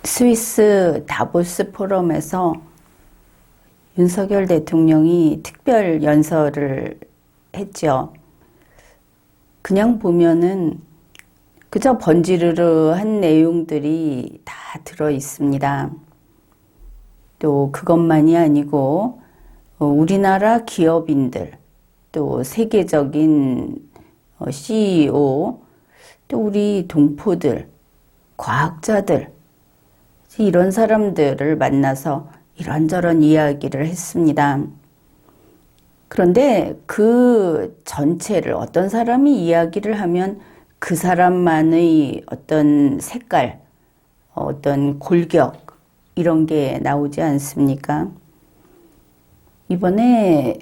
스위스 다보스 포럼에서 윤석열 대통령이 특별 연설을 했죠. 그냥 보면은 그저 번지르르한 내용들이 다 들어 있습니다. 또 그것만이 아니고 우리나라 기업인들, 또 세계적인 CEO, 또 우리 동포들, 과학자들, 이런 사람들을 만나서 이런저런 이야기를 했습니다. 그런데 그 전체를 어떤 사람이 이야기를 하면 그 사람만의 어떤 색깔, 어떤 골격, 이런 게 나오지 않습니까? 이번에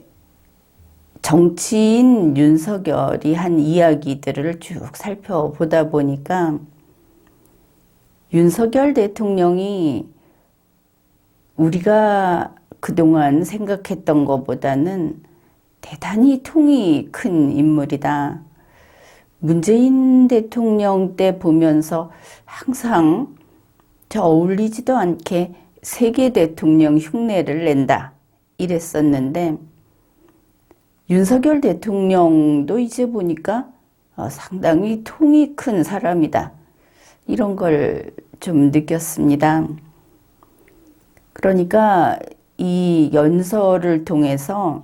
정치인 윤석열이 한 이야기들을 쭉 살펴보다 보니까 윤석열 대통령이 우리가 그동안 생각했던 것보다는 대단히 통이 큰 인물이다. 문재인 대통령 때 보면서 항상 저 어울리지도 않게 세계 대통령 흉내를 낸다 이랬었는데 윤석열 대통령도 이제 보니까 상당히 통이 큰 사람이다. 이런 걸 좀 느꼈습니다. 그러니까 이 연설을 통해서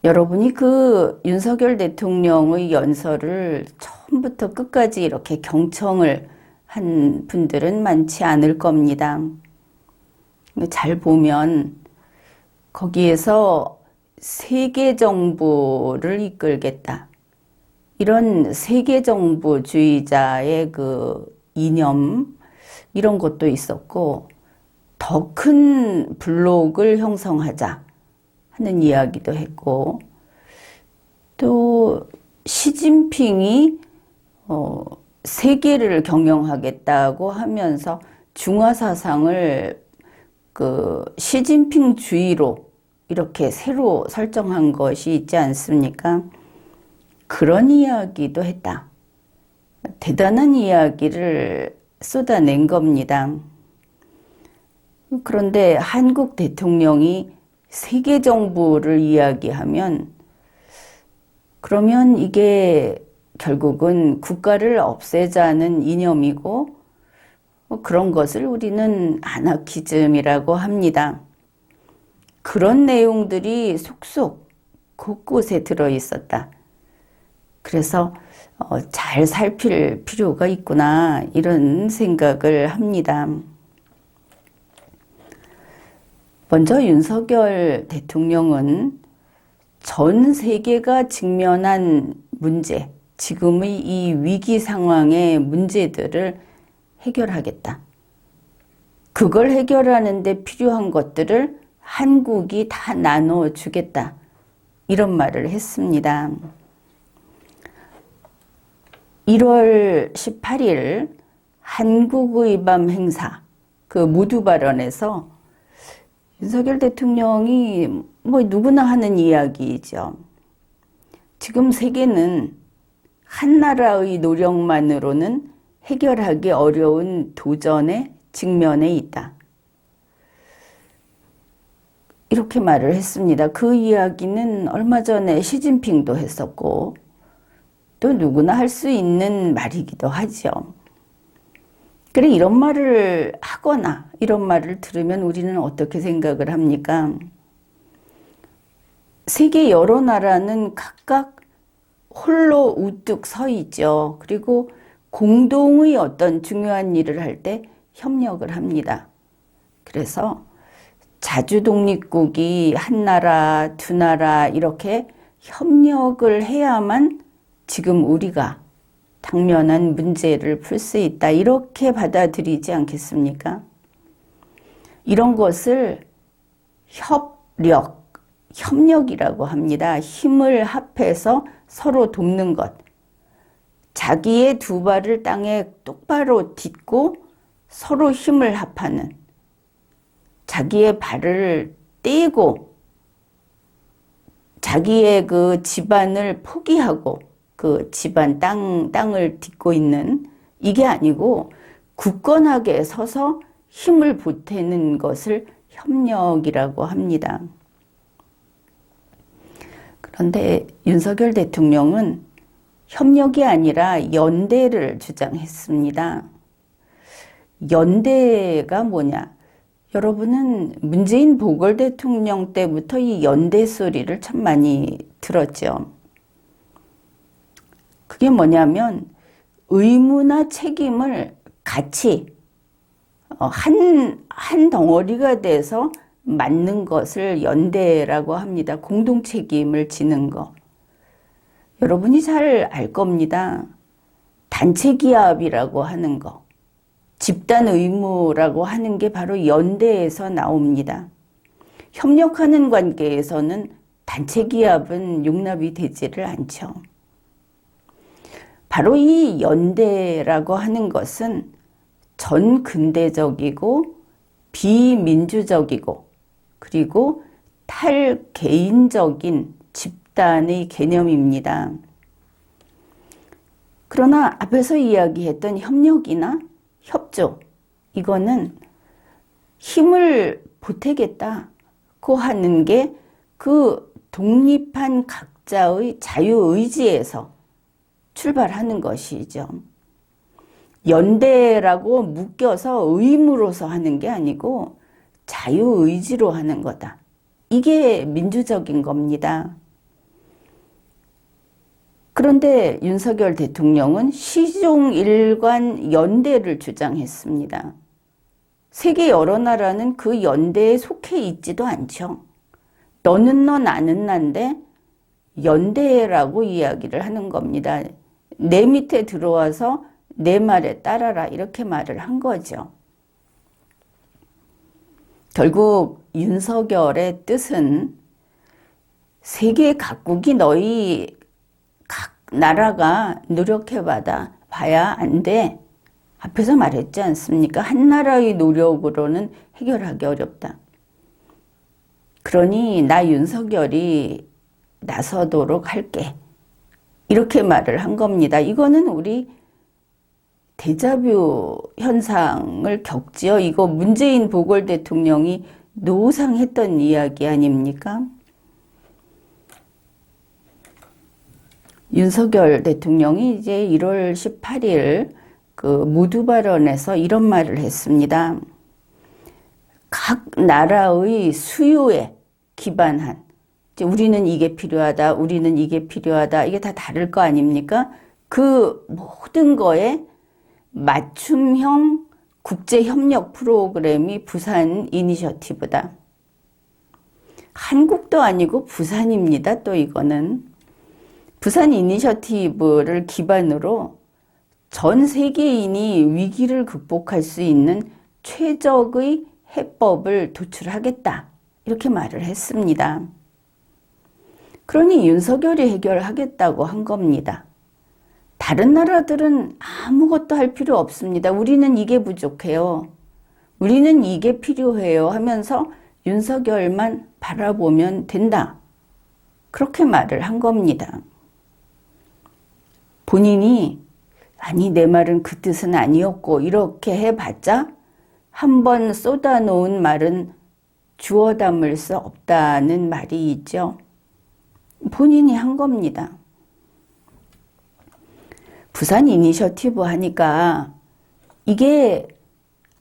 여러분이 그 윤석열 대통령의 연설을 처음부터 끝까지 이렇게 경청을 한 분들은 많지 않을 겁니다. 잘 보면 거기에서 세계 정부를 이끌겠다. 이런 세계 정부주의자의 그 이념 이런 것도 있었고 더 큰 블록을 형성하자 하는 이야기도 했고 또 시진핑이 세계를 경영하겠다고 하면서 중화 사상을 그 시진핑주의로 이렇게 새로 설정한 것이 있지 않습니까? 그런 이야기도 했다. 대단한 이야기를 쏟아낸 겁니다. 그런데 한국 대통령이 세계 정부를 이야기하면 그러면 이게 결국은 국가를 없애자는 이념이고 그런 것을 우리는 아나키즘이라고 합니다. 그런 내용들이 속속 곳곳에 들어 있었다. 그래서 잘 살필 필요가 있구나 이런 생각을 합니다. 먼저 윤석열 대통령은 전 세계가 직면한 문제, 지금의 이 위기 상황의 문제들을 해결하겠다. 그걸 해결하는 데 필요한 것들을 한국이 다 나눠주겠다. 이런 말을 했습니다. 1월 18일 한국의 밤 행사, 그 모두 발언에서 윤석열 대통령이 뭐 누구나 하는 이야기이죠. 지금 세계는 한 나라의 노력만으로는 해결하기 어려운 도전에 직면해 있다. 이렇게 말을 했습니다. 그 이야기는 얼마 전에 시진핑도 했었고 또 누구나 할 수 있는 말이기도 하죠. 그래 이런 말을 하거나 이런 말을 들으면 우리는 어떻게 생각을 합니까? 세계 여러 나라는 각각 홀로 우뚝 서 있죠. 그리고 공동의 어떤 중요한 일을 할 때 협력을 합니다. 그래서 자주 독립국이 한 나라, 두 나라 이렇게 협력을 해야만 지금 우리가 당면한 문제를 풀 수 있다. 이렇게 받아들이지 않겠습니까? 이런 것을 협력이라고 합니다. 힘을 합해서 서로 돕는 것. 자기의 두 발을 땅에 똑바로 딛고 서로 힘을 합하는, 자기의 발을 떼고 자기의 그 집안을 포기하고 그 집안 땅을 딛고 있는, 이게 아니고 굳건하게 서서 힘을 보태는 것을 협력이라고 합니다. 그런데 윤석열 대통령은 협력이 아니라 연대를 주장했습니다. 연대가 뭐냐? 여러분은 문재인 보궐 대통령 때부터 이 연대 소리를 참 많이 들었죠. 그게 뭐냐면 의무나 책임을 같이 한 덩어리가 돼서 맡는 것을 연대라고 합니다. 공동 책임을 지는 거. 여러분이 잘 알 겁니다. 단체 기합이라고 하는 거. 집단 의무라고 하는 게 바로 연대에서 나옵니다. 협력하는 관계에서는 단체 기합은 용납이 되지를 않죠. 바로 이 연대라고 하는 것은 전근대적이고 비민주적이고 그리고 탈개인적인 집단의 개념입니다. 그러나 앞에서 이야기했던 협력이나 협조, 이거는 힘을 보태겠다고 하는 게 그 독립한 각자의 자유의지에서 출발하는 것이죠. 연대라고 묶여서 의무로서 하는 게 아니고 자유의지로 하는 거다. 이게 민주적인 겁니다. 그런데 윤석열 대통령은 시종일관 연대를 주장했습니다. 세계 여러 나라는 그 연대에 속해 있지도 않죠. 너는 너 나는 난데 연대라고 이야기를 하는 겁니다. 내 밑에 들어와서 내 말에 따라라 이렇게 말을 한 거죠. 결국 윤석열의 뜻은 세계 각국이 너희 각 나라가 봐야 안 돼. 앞에서 말했지 않습니까? 한 나라의 노력으로는 해결하기 어렵다. 그러니 나 윤석열이 나서도록 할게. 이렇게 말을 한 겁니다. 이거는 우리 데자뷰 현상을 겪지요. 이거 문재인 보궐 대통령이 노상했던 이야기 아닙니까? 윤석열 대통령이 이제 1월 18일 그 모두 발언에서 이런 말을 했습니다. 각 나라의 수요에 기반한 우리는 이게 필요하다, 우리는 이게 필요하다, 이게 다 다를 거 아닙니까? 그 모든 거에 맞춤형 국제협력 프로그램이 부산 이니셔티브다. 한국도 아니고 부산입니다. 또 이거는. 부산 이니셔티브를 기반으로 전 세계인이 위기를 극복할 수 있는 최적의 해법을 도출하겠다. 이렇게 말을 했습니다. 그러니 윤석열이 해결하겠다고 한 겁니다. 다른 나라들은 아무것도 할 필요 없습니다. 우리는 이게 부족해요. 우리는 이게 필요해요 하면서 윤석열만 바라보면 된다. 그렇게 말을 한 겁니다. 본인이 아니 내 말은 그 뜻은 아니었고 이렇게 해봤자 한번 쏟아놓은 말은 주워 담을 수 없다는 말이 있죠. 본인이 한 겁니다. 부산 이니셔티브 하니까 이게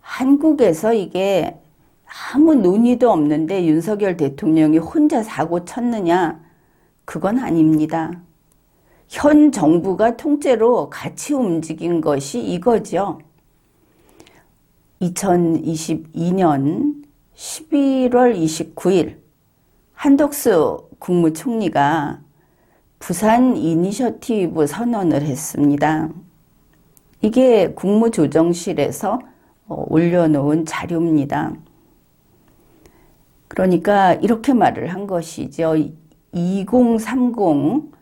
한국에서 이게 아무 논의도 없는데 윤석열 대통령이 혼자 사고 쳤느냐? 그건 아닙니다. 현 정부가 통째로 같이 움직인 것이 이거죠. 2022년 11월 29일 한덕수 국무총리가 부산 이니셔티브 선언을 했습니다. 이게 국무조정실에서 올려놓은 자료입니다. 그러니까 이렇게 말을 한 것이죠. 2030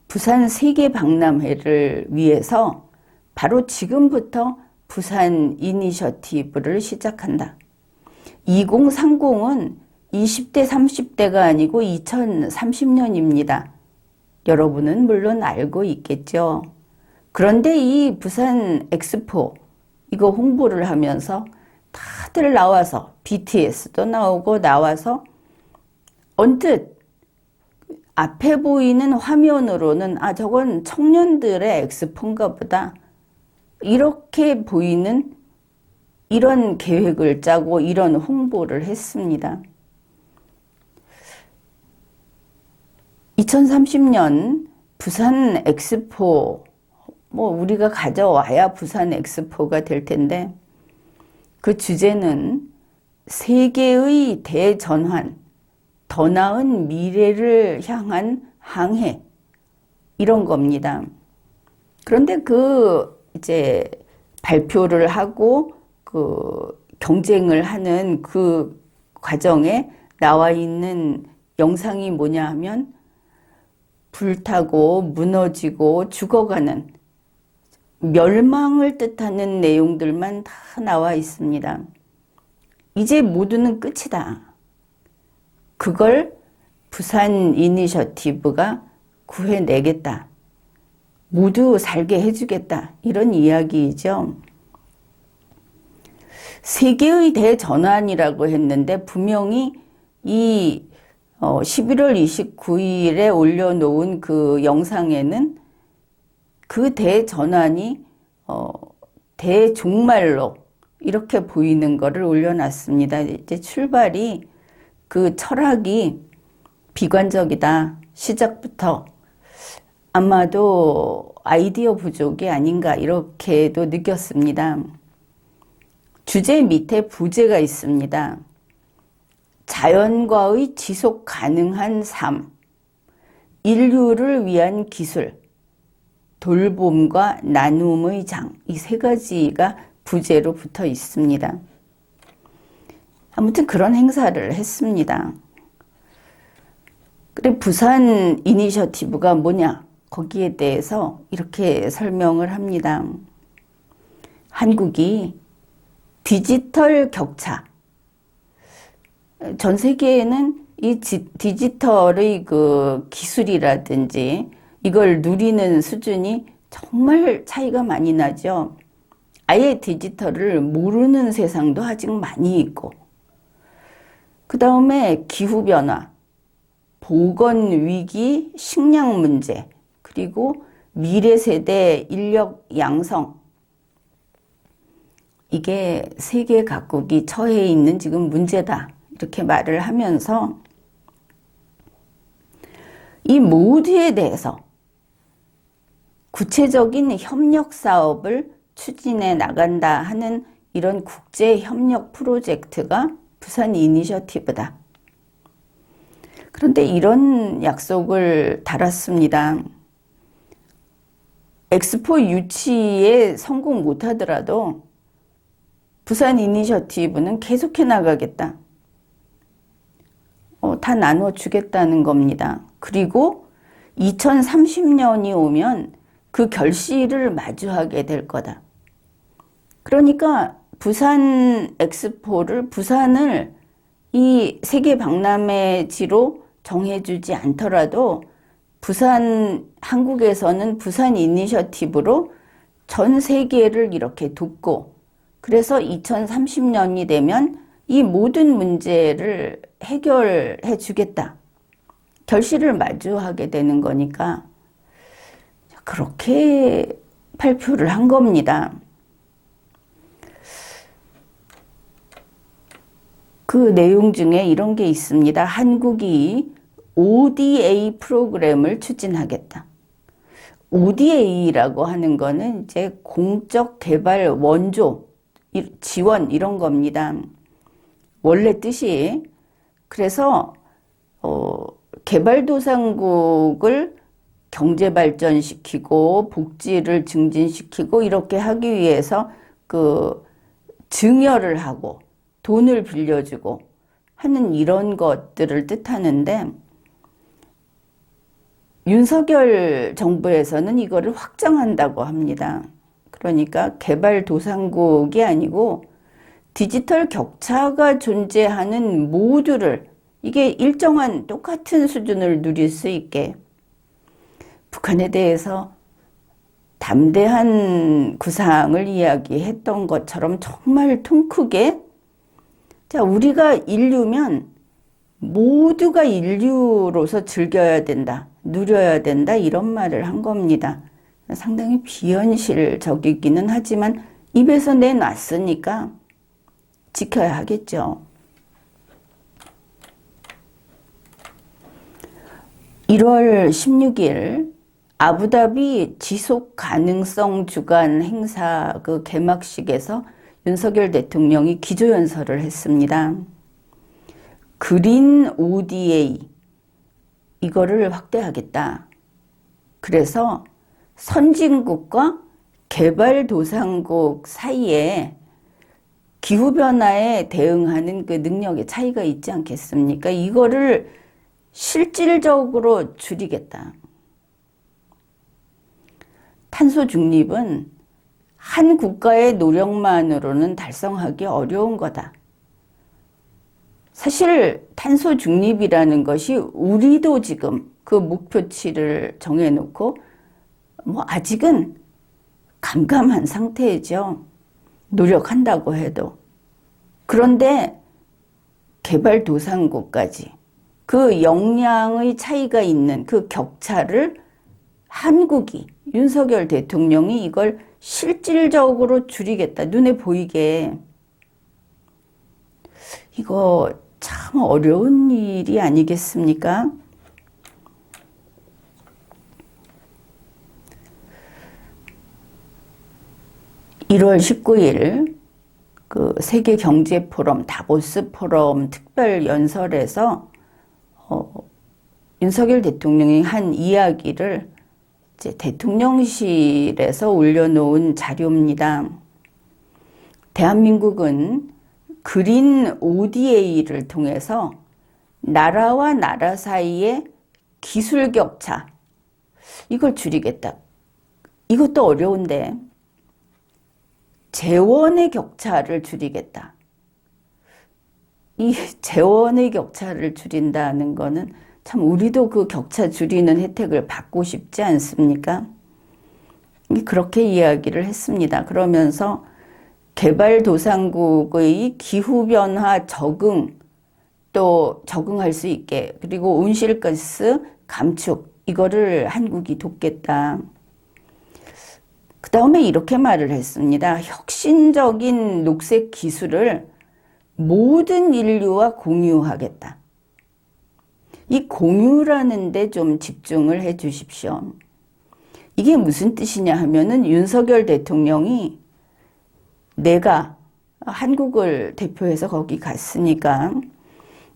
부산 세계 박람회를 위해서 바로 지금부터 부산 이니셔티브를 시작한다. 2030은 20대, 30대가 아니고 2030년입니다. 여러분은 물론 알고 있겠죠. 그런데 이 부산 엑스포, 이거 홍보를 하면서 다들 나와서 BTS도 나오고 나와서 언뜻 앞에 보이는 화면으로는 아 저건 청년들의 엑스포인가 보다 이렇게 보이는 이런 계획을 짜고 이런 홍보를 했습니다. 2030년 부산 엑스포 뭐 우리가 가져와야 부산 엑스포가 될 텐데 그 주제는 세계의 대전환, 더 나은 미래를 향한 항해 이런 겁니다. 그런데 그 이제 발표를 하고 그 경쟁을 하는 그 과정에 나와 있는 영상이 뭐냐 하면 불타고 무너지고 죽어가는 멸망을 뜻하는 내용들만 다 나와 있습니다. 이제 모두는 끝이다. 그걸 부산 이니셔티브가 구해내겠다. 모두 살게 해주겠다. 이런 이야기이죠. 세계의 대전환이라고 했는데 분명히 이 11월 29일에 올려놓은 그 영상에는 그 대전환이 대종말로 이렇게 보이는 거를 올려놨습니다. 이제 출발이 그 철학이 비관적이다. 시작부터 아마도 아이디어 부족이 아닌가 이렇게도 느꼈습니다. 주제 밑에 부제가 있습니다. 자연과의 지속 가능한 삶, 인류를 위한 기술, 돌봄과 나눔의 장, 이 세 가지가 부제로 붙어 있습니다. 아무튼 그런 행사를 했습니다. 그래 부산 이니셔티브가 뭐냐? 거기에 대해서 이렇게 설명을 합니다. 한국이 디지털 격차, 전 세계에는 이 디지털의 그 기술이라든지 이걸 누리는 수준이 정말 차이가 많이 나죠. 아예 디지털을 모르는 세상도 아직 많이 있고, 그 다음에 기후변화, 보건위기, 식량 문제, 그리고 미래 세대 인력 양성, 이게 세계 각국이 처해 있는 지금 문제다. 이렇게 말을 하면서 이 모두에 대해서 구체적인 협력 사업을 추진해 나간다 하는 이런 국제 협력 프로젝트가 부산 이니셔티브다. 그런데 이런 약속을 달았습니다. 엑스포 유치에 성공 못하더라도 부산 이니셔티브는 계속해 나가겠다. 다 나눠주겠다는 겁니다. 그리고 2030년이 오면 그 결실을 마주하게 될 거다. 그러니까 부산 엑스포를, 부산을 이 세계 박람회지로 정해주지 않더라도 부산, 한국에서는 부산 이니셔티브로 전 세계를 이렇게 돕고, 그래서 2030년이 되면 이 모든 문제를 해결해 주겠다. 결실을 마주하게 되는 거니까 그렇게 발표를 한 겁니다. 그 내용 중에 이런 게 있습니다. 한국이 ODA 프로그램을 추진하겠다. ODA라고 하는 거는 이제 공적 개발 원조, 지원 이런 겁니다. 원래 뜻이. 그래서 개발도상국을 경제 발전시키고 복지를 증진시키고 이렇게 하기 위해서 그 증여를 하고 돈을 빌려주고 하는 이런 것들을 뜻하는데, 윤석열 정부에서는 이거를 확장한다고 합니다. 그러니까 개발도상국이 아니고 디지털 격차가 존재하는 모두를, 이게 일정한 똑같은 수준을 누릴 수 있게 북한에 대해서 담대한 구상을 이야기했던 것처럼 정말 통 크게, 자, 우리가 인류면 모두가 인류로서 즐겨야 된다, 누려야 된다, 이런 말을 한 겁니다. 상당히 비현실적이기는 하지만 입에서 내놨으니까 지켜야 하겠죠. 1월 16일 아부다비 지속가능성 주간 행사 그 개막식에서 윤석열 대통령이 기조연설을 했습니다. 그린 ODA 이거를 확대하겠다. 그래서 선진국과 개발도상국 사이에 기후변화에 대응하는 그 능력의 차이가 있지 않겠습니까? 이거를 실질적으로 줄이겠다. 탄소 중립은 한 국가의 노력만으로는 달성하기 어려운 거다. 사실 탄소 중립이라는 것이 우리도 지금 그 목표치를 정해놓고 아직은 감감한 상태이죠. 노력한다고 해도. 그런데 개발도상국까지 그 역량의 차이가 있는 그 격차를 한국이, 윤석열 대통령이 이걸 실질적으로 줄이겠다. 눈에 보이게. 이거 참 어려운 일이 아니겠습니까? (1월 19일) 그 세계경제포럼 다보스 포럼 특별연설에서 윤석열 대통령이 한 이야기를 이제 대통령실에서 올려놓은 자료입니다. 대한민국은 그린 ODA를 통해서 나라와 나라 사이의 기술 격차, 이걸 줄이겠다. 이것도 어려운데 재원의 격차를 줄이겠다. 이 재원의 격차를 줄인다는 거는 참 우리도 그 격차 줄이는 혜택을 받고 싶지 않습니까? 그렇게 이야기를 했습니다. 그러면서 개발도상국의 기후변화 적응, 또 적응할 수 있게, 그리고 온실가스 감축, 이거를 한국이 돕겠다. 그 다음에 이렇게 말을 했습니다. 혁신적인 녹색 기술을 모든 인류와 공유하겠다. 이 공유라는 데 좀 집중을 해 주십시오. 이게 무슨 뜻이냐 하면은 윤석열 대통령이 내가 한국을 대표해서 거기 갔으니까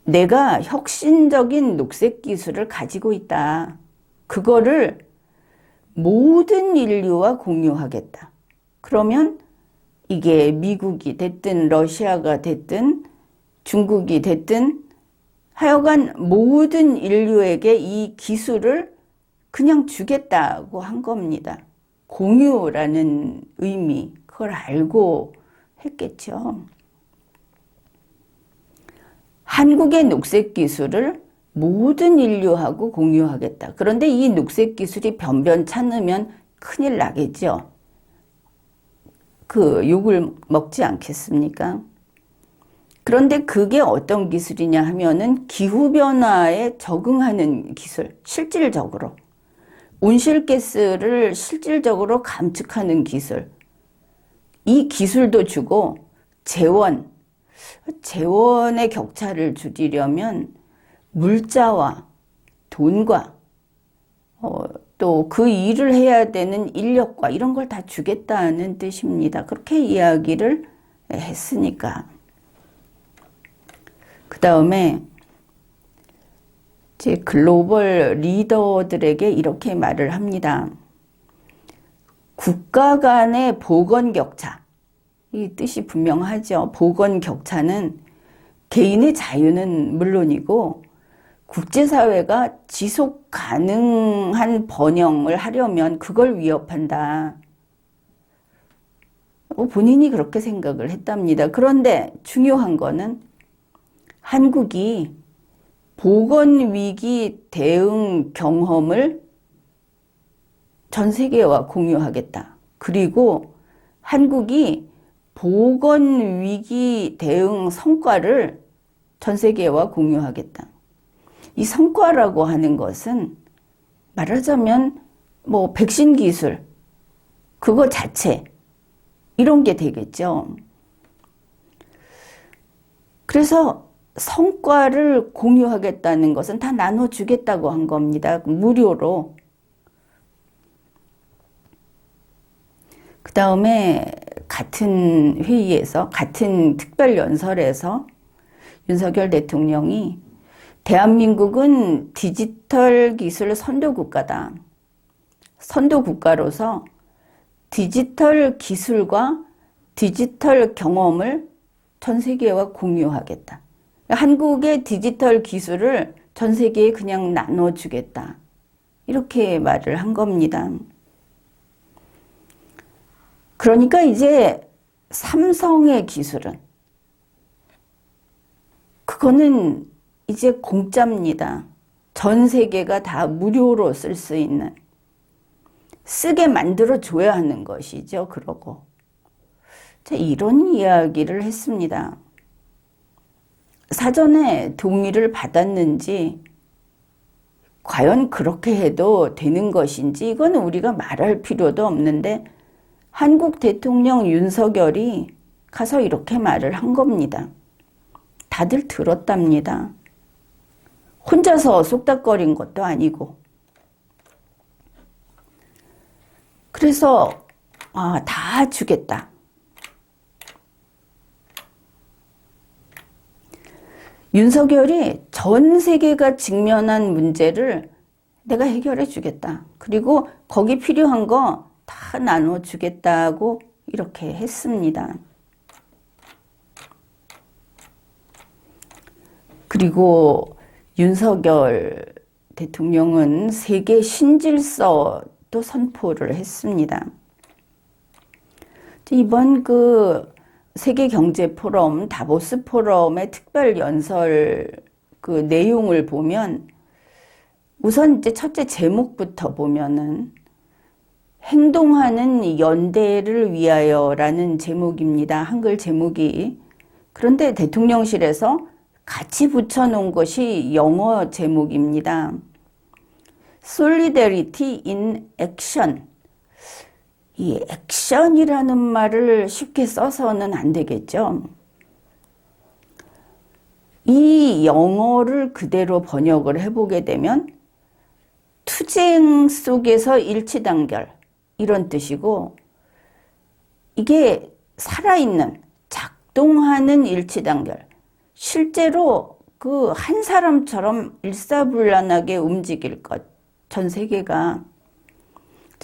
내가 혁신적인 녹색 기술을 가지고 있다. 그거를 모든 인류와 공유하겠다. 그러면 이게 미국이 됐든 러시아가 됐든 중국이 됐든 하여간 모든 인류에게 이 기술을 그냥 주겠다고 한 겁니다. 공유라는 의미, 그걸 알고 했겠죠. 한국의 녹색 기술을 모든 인류하고 공유하겠다. 그런데 이 녹색 기술이 변변찮으면 큰일 나겠죠. 그 욕을 먹지 않겠습니까? 그런데 그게 어떤 기술이냐 하면은 기후변화에 적응하는 기술, 실질적으로. 온실가스를 실질적으로 감축하는 기술. 이 기술도 주고 재원의 격차를 줄이려면 물자와 돈과 또 그 일을 해야 되는 인력과 이런 걸 다 주겠다는 뜻입니다. 그렇게 이야기를 했으니까. 그 다음에 이제 글로벌 리더들에게 이렇게 말을 합니다. 국가 간의 보건 격차, 이 뜻이 분명하죠. 보건 격차는 개인의 자유는 물론이고 국제사회가 지속 가능한 번영을 하려면 그걸 위협한다. 본인이 그렇게 생각을 했답니다. 그런데 중요한 거는 한국이 보건위기 대응 경험을 전 세계와 공유하겠다. 그리고 한국이 보건위기 대응 성과를 전 세계와 공유하겠다. 이 성과라고 하는 것은 말하자면 뭐 백신 기술, 그거 자체, 이런 게 되겠죠. 그래서 성과를 공유하겠다는 것은 다 나눠주겠다고 한 겁니다. 무료로. 그 다음에 같은 회의에서, 같은 특별연설에서 윤석열 대통령이 대한민국은 디지털 기술 선도국가다. 선도국가로서 디지털 기술과 디지털 경험을 전 세계와 공유하겠다. 한국의 디지털 기술을 전 세계에 그냥 나눠주겠다. 이렇게 말을 한 겁니다. 그러니까 이제 삼성의 기술은 그거는 이제 공짜입니다. 전 세계가 다 무료로 쓸 수 있는, 쓰게 만들어줘야 하는 것이죠. 그러고 이런 이야기를 했습니다. 사전에 동의를 받았는지, 과연 그렇게 해도 되는 것인지 이거는 우리가 말할 필요도 없는데 한국 대통령 윤석열이 가서 이렇게 말을 한 겁니다. 다들 들었답니다. 혼자서 쏙닥거린 것도 아니고. 그래서 다 주겠다. 윤석열이 전 세계가 직면한 문제를 내가 해결해 주겠다. 그리고 거기 필요한 거 다 나눠주겠다고 이렇게 했습니다. 그리고 윤석열 대통령은 세계 신질서도 선포를 했습니다. 이번 세계경제포럼, 다보스 포럼의 특별 연설 내용을 보면 우선 이제 첫째 제목부터 보면은 행동하는 연대를 위하여라는 제목입니다. 한글 제목이. 그런데 대통령실에서 같이 붙여놓은 것이 영어 제목입니다. Solidarity in Action. 이 액션이라는 말을 쉽게 써서는 안 되겠죠. 이 영어를 그대로 번역을 해보게 되면 투쟁 속에서 일치단결, 이런 뜻이고, 이게 살아있는, 작동하는 일치단결, 실제로 한 사람처럼 일사불란하게 움직일 것, 전 세계가.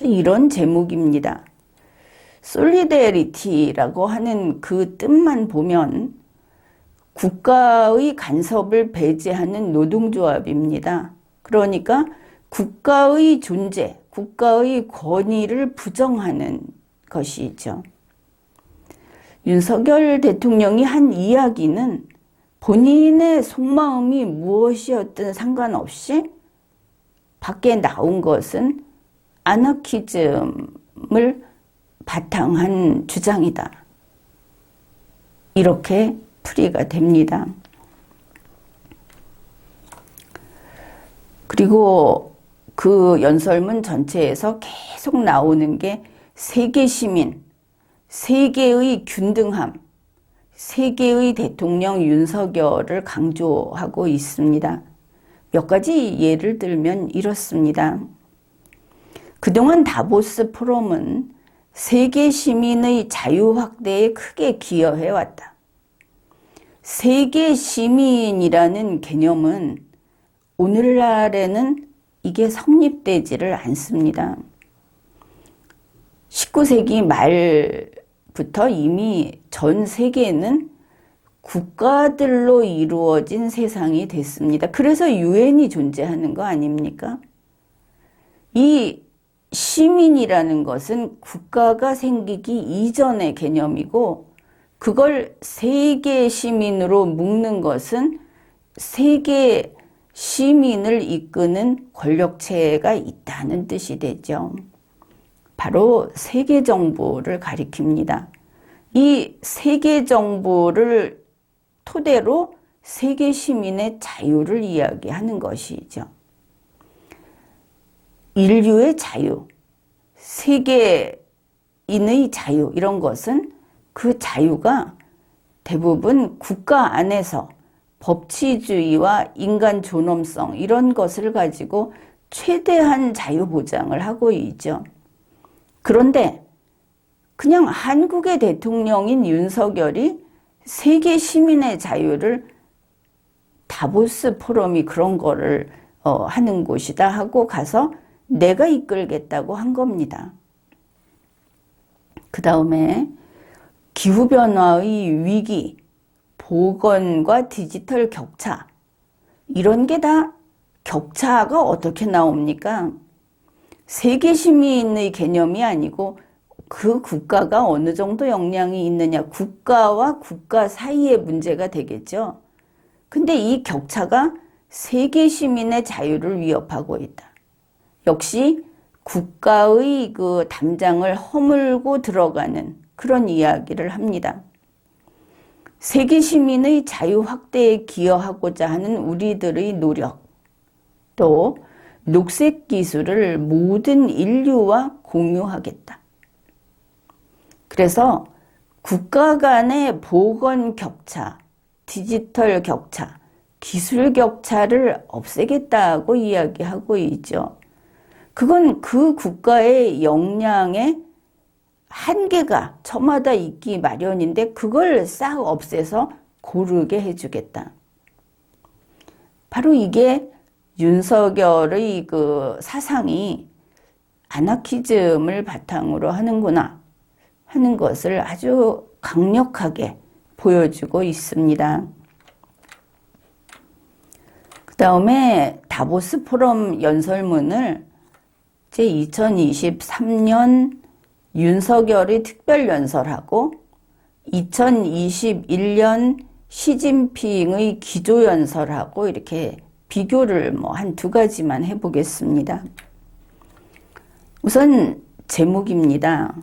이런 제목입니다. 솔리데리티라고 하는 그 뜻만 보면 국가의 간섭을 배제하는 노동조합입니다. 그러니까 국가의 존재, 국가의 권위를 부정하는 것이죠. 윤석열 대통령이 한 이야기는 본인의 속마음이 무엇이었든 상관없이 밖에 나온 것은 아나키즘을 바탕한 주장이다. 이렇게 풀이가 됩니다. 그리고 그 연설문 전체에서 계속 나오는 게 세계 시민, 세계의 균등함, 세계의 대통령 윤석열을 강조하고 있습니다. 몇 가지 예를 들면 이렇습니다. 그동안 다보스 포럼은 세계 시민의 자유 확대에 크게 기여해왔다. 세계 시민이라는 개념은 오늘날에는 이게 성립되지를 않습니다. 19세기 말부터 이미 전 세계는 국가들로 이루어진 세상이 됐습니다. 그래서 유엔이 존재하는 거 아닙니까? 이 시민이라는 것은 국가가 생기기 이전의 개념이고, 그걸 세계 시민으로 묶는 것은 세계 시민을 이끄는 권력체가 있다는 뜻이 되죠. 바로 세계 정부를 가리킵니다. 이 세계 정부를 토대로 세계 시민의 자유를 이야기하는 것이죠. 인류의 자유, 세계인의 자유, 이런 것은 그 자유가 대부분 국가 안에서 법치주의와 인간 존엄성 이런 것을 가지고 최대한 자유 보장을 하고 있죠. 그런데 그냥 한국의 대통령인 윤석열이 세계 시민의 자유를 다보스 포럼이 그런 거를 하는 곳이다 하고 가서 내가 이끌겠다고 한 겁니다. 그 다음에 기후변화의 위기, 보건과 디지털 격차, 이런 게 다 격차가 어떻게 나옵니까? 세계 시민의 개념이 아니고 그 국가가 어느 정도 역량이 있느냐, 국가와 국가 사이의 문제가 되겠죠. 근데 이 격차가 세계 시민의 자유를 위협하고 있다. 역시 국가의 그 담장을 허물고 들어가는 그런 이야기를 합니다. 세계 시민의 자유 확대에 기여하고자 하는 우리들의 노력, 또 녹색 기술을 모든 인류와 공유하겠다. 그래서 국가 간의 보건 격차, 디지털 격차, 기술 격차를 없애겠다고 이야기하고 있죠. 그건 그 국가의 역량의 한계가 저마다 있기 마련인데 그걸 싹 없애서 고르게 해주겠다. 바로 이게 윤석열의 그 사상이 아나키즘을 바탕으로 하는구나 하는 것을 아주 강력하게 보여주고 있습니다. 그 다음에 다보스 포럼 연설문을 제 2023년 윤석열의 특별연설하고 2021년 시진핑의 기조연설하고 이렇게 비교를 한 두 가지만 해보겠습니다. 우선 제목입니다.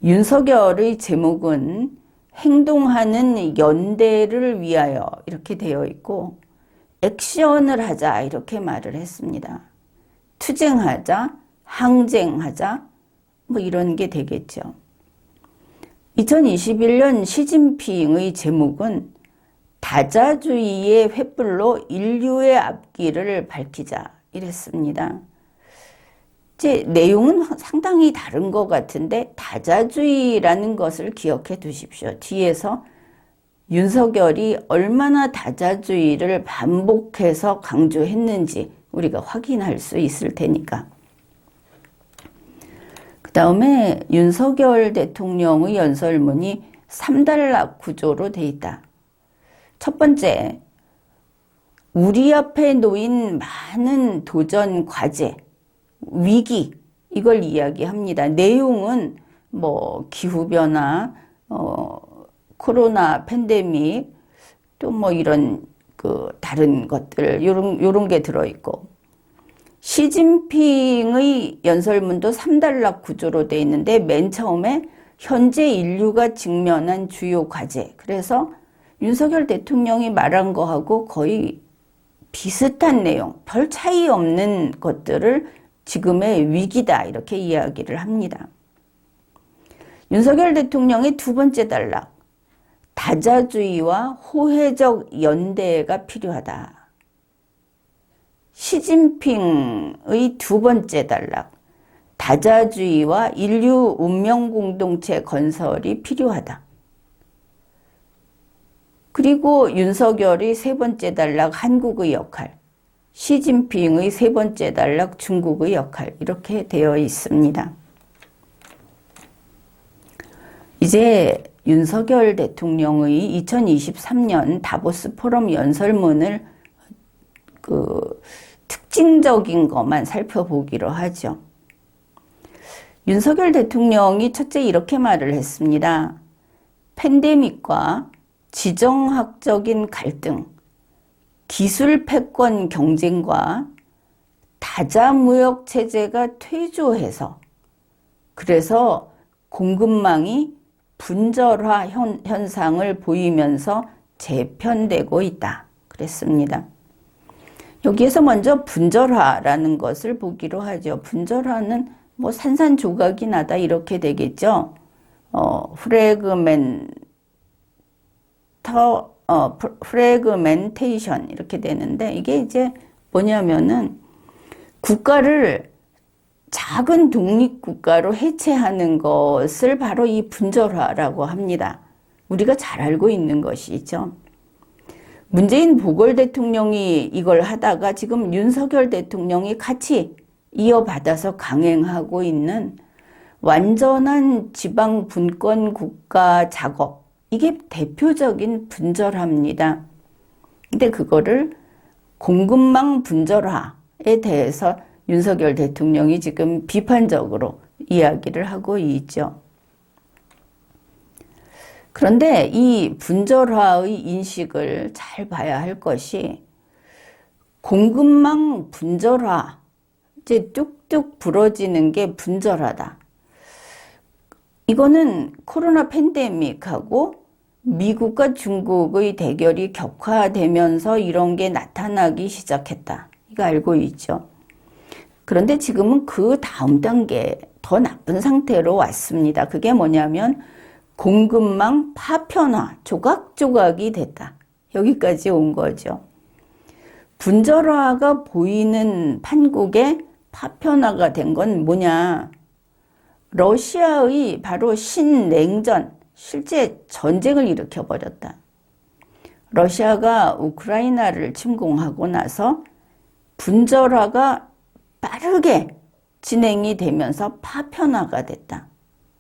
윤석열의 제목은 행동하는 연대를 위하여 이렇게 되어 있고 액션을 하자 이렇게 말을 했습니다. 투쟁하자, 항쟁하자 이런 게 되겠죠. 2021년 시진핑의 제목은 다자주의의 횃불로 인류의 앞길을 밝히자 이랬습니다. 이제 내용은 상당히 다른 것 같은데 다자주의라는 것을 기억해 두십시오. 뒤에서 윤석열이 얼마나 다자주의를 반복해서 강조했는지 우리가 확인할 수 있을 테니까. 그 다음에 윤석열 대통령의 연설문이 3단락 구조로 돼 있다. 첫 번째, 우리 앞에 놓인 많은 도전, 과제, 위기, 이걸 이야기합니다. 내용은 기후변화, 코로나 팬데믹, 또 이런 다른 것들, 요런 게 들어있고, 시진핑의 연설문도 3단락 구조로 되어 있는데, 맨 처음에 현재 인류가 직면한 주요 과제. 그래서 윤석열 대통령이 말한 거하고 거의 비슷한 내용, 별 차이 없는 것들을 지금의 위기다 이렇게 이야기를 합니다. 윤석열 대통령의 두 번째 단락, 다자주의와 호혜적 연대가 필요하다. 시진핑의 두 번째 단락, 다자주의와 인류 운명 공동체 건설이 필요하다. 그리고 윤석열의 세 번째 단락, 한국의 역할, 시진핑의 세 번째 단락, 중국의 역할, 이렇게 되어 있습니다. 이제 윤석열 대통령의 2023년 다보스 포럼 연설문을 특징적인 것만 살펴보기로 하죠. 윤석열 대통령이 첫째 이렇게 말을 했습니다. 팬데믹과 지정학적인 갈등, 기술 패권 경쟁과 다자무역 체제가 퇴조해서 그래서 공급망이 분절화 현상을 보이면서 재편되고 있다. 그랬습니다. 여기에서 먼저 분절화라는 것을 보기로 하죠. 분절화는 뭐 산산조각이 나다 이렇게 되겠죠. 프래그멘테이션 이렇게 되는데 이게 이제 뭐냐면은 국가를 작은 독립국가로 해체하는 것을 바로 이 분절화라고 합니다. 우리가 잘 알고 있는 것이죠. 문재인 보궐 대통령이 이걸 하다가 지금 윤석열 대통령이 같이 이어받아서 강행하고 있는 완전한 지방 분권 국가 작업, 이게 대표적인 분절화입니다. 근데 그거를 공급망 분절화에 대해서 윤석열 대통령이 지금 비판적으로 이야기를 하고 있죠. 그런데 이 분절화의 인식을 잘 봐야 할 것이 공급망 분절화, 이제 뚝뚝 부러지는 게 분절하다. 이거는 코로나 팬데믹하고 미국과 중국의 대결이 격화되면서 이런 게 나타나기 시작했다. 이거 알고 있죠. 그런데 지금은 그 다음 단계 더 나쁜 상태로 왔습니다. 그게 뭐냐면 공급망 파편화, 조각조각이 됐다. 여기까지 온 거죠. 분절화가 보이는 판국에 파편화가 된 건 뭐냐? 러시아의 바로 신냉전, 실제 전쟁을 일으켜버렸다. 러시아가 우크라이나를 침공하고 나서 분절화가 빠르게 진행이 되면서 파편화가 됐다.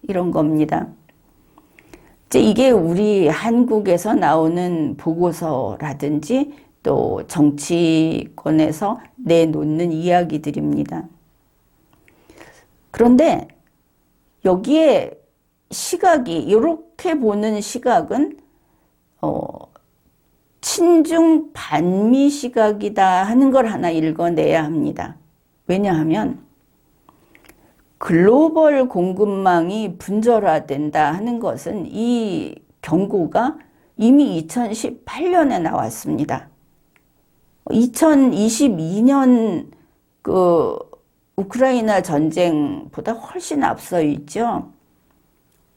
이런 겁니다. 이제 이게 우리 한국에서 나오는 보고서라든지 또 정치권에서 내놓는 이야기들입니다. 그런데 여기에 시각이, 이렇게 보는 시각은 친중 반미 시각이다 하는 걸 하나 읽어내야 합니다. 왜냐하면 글로벌 공급망이 분절화된다 하는 것은 이 경고가 이미 2018년에 나왔습니다. 2022년 그 우크라이나 전쟁보다 훨씬 앞서 있죠.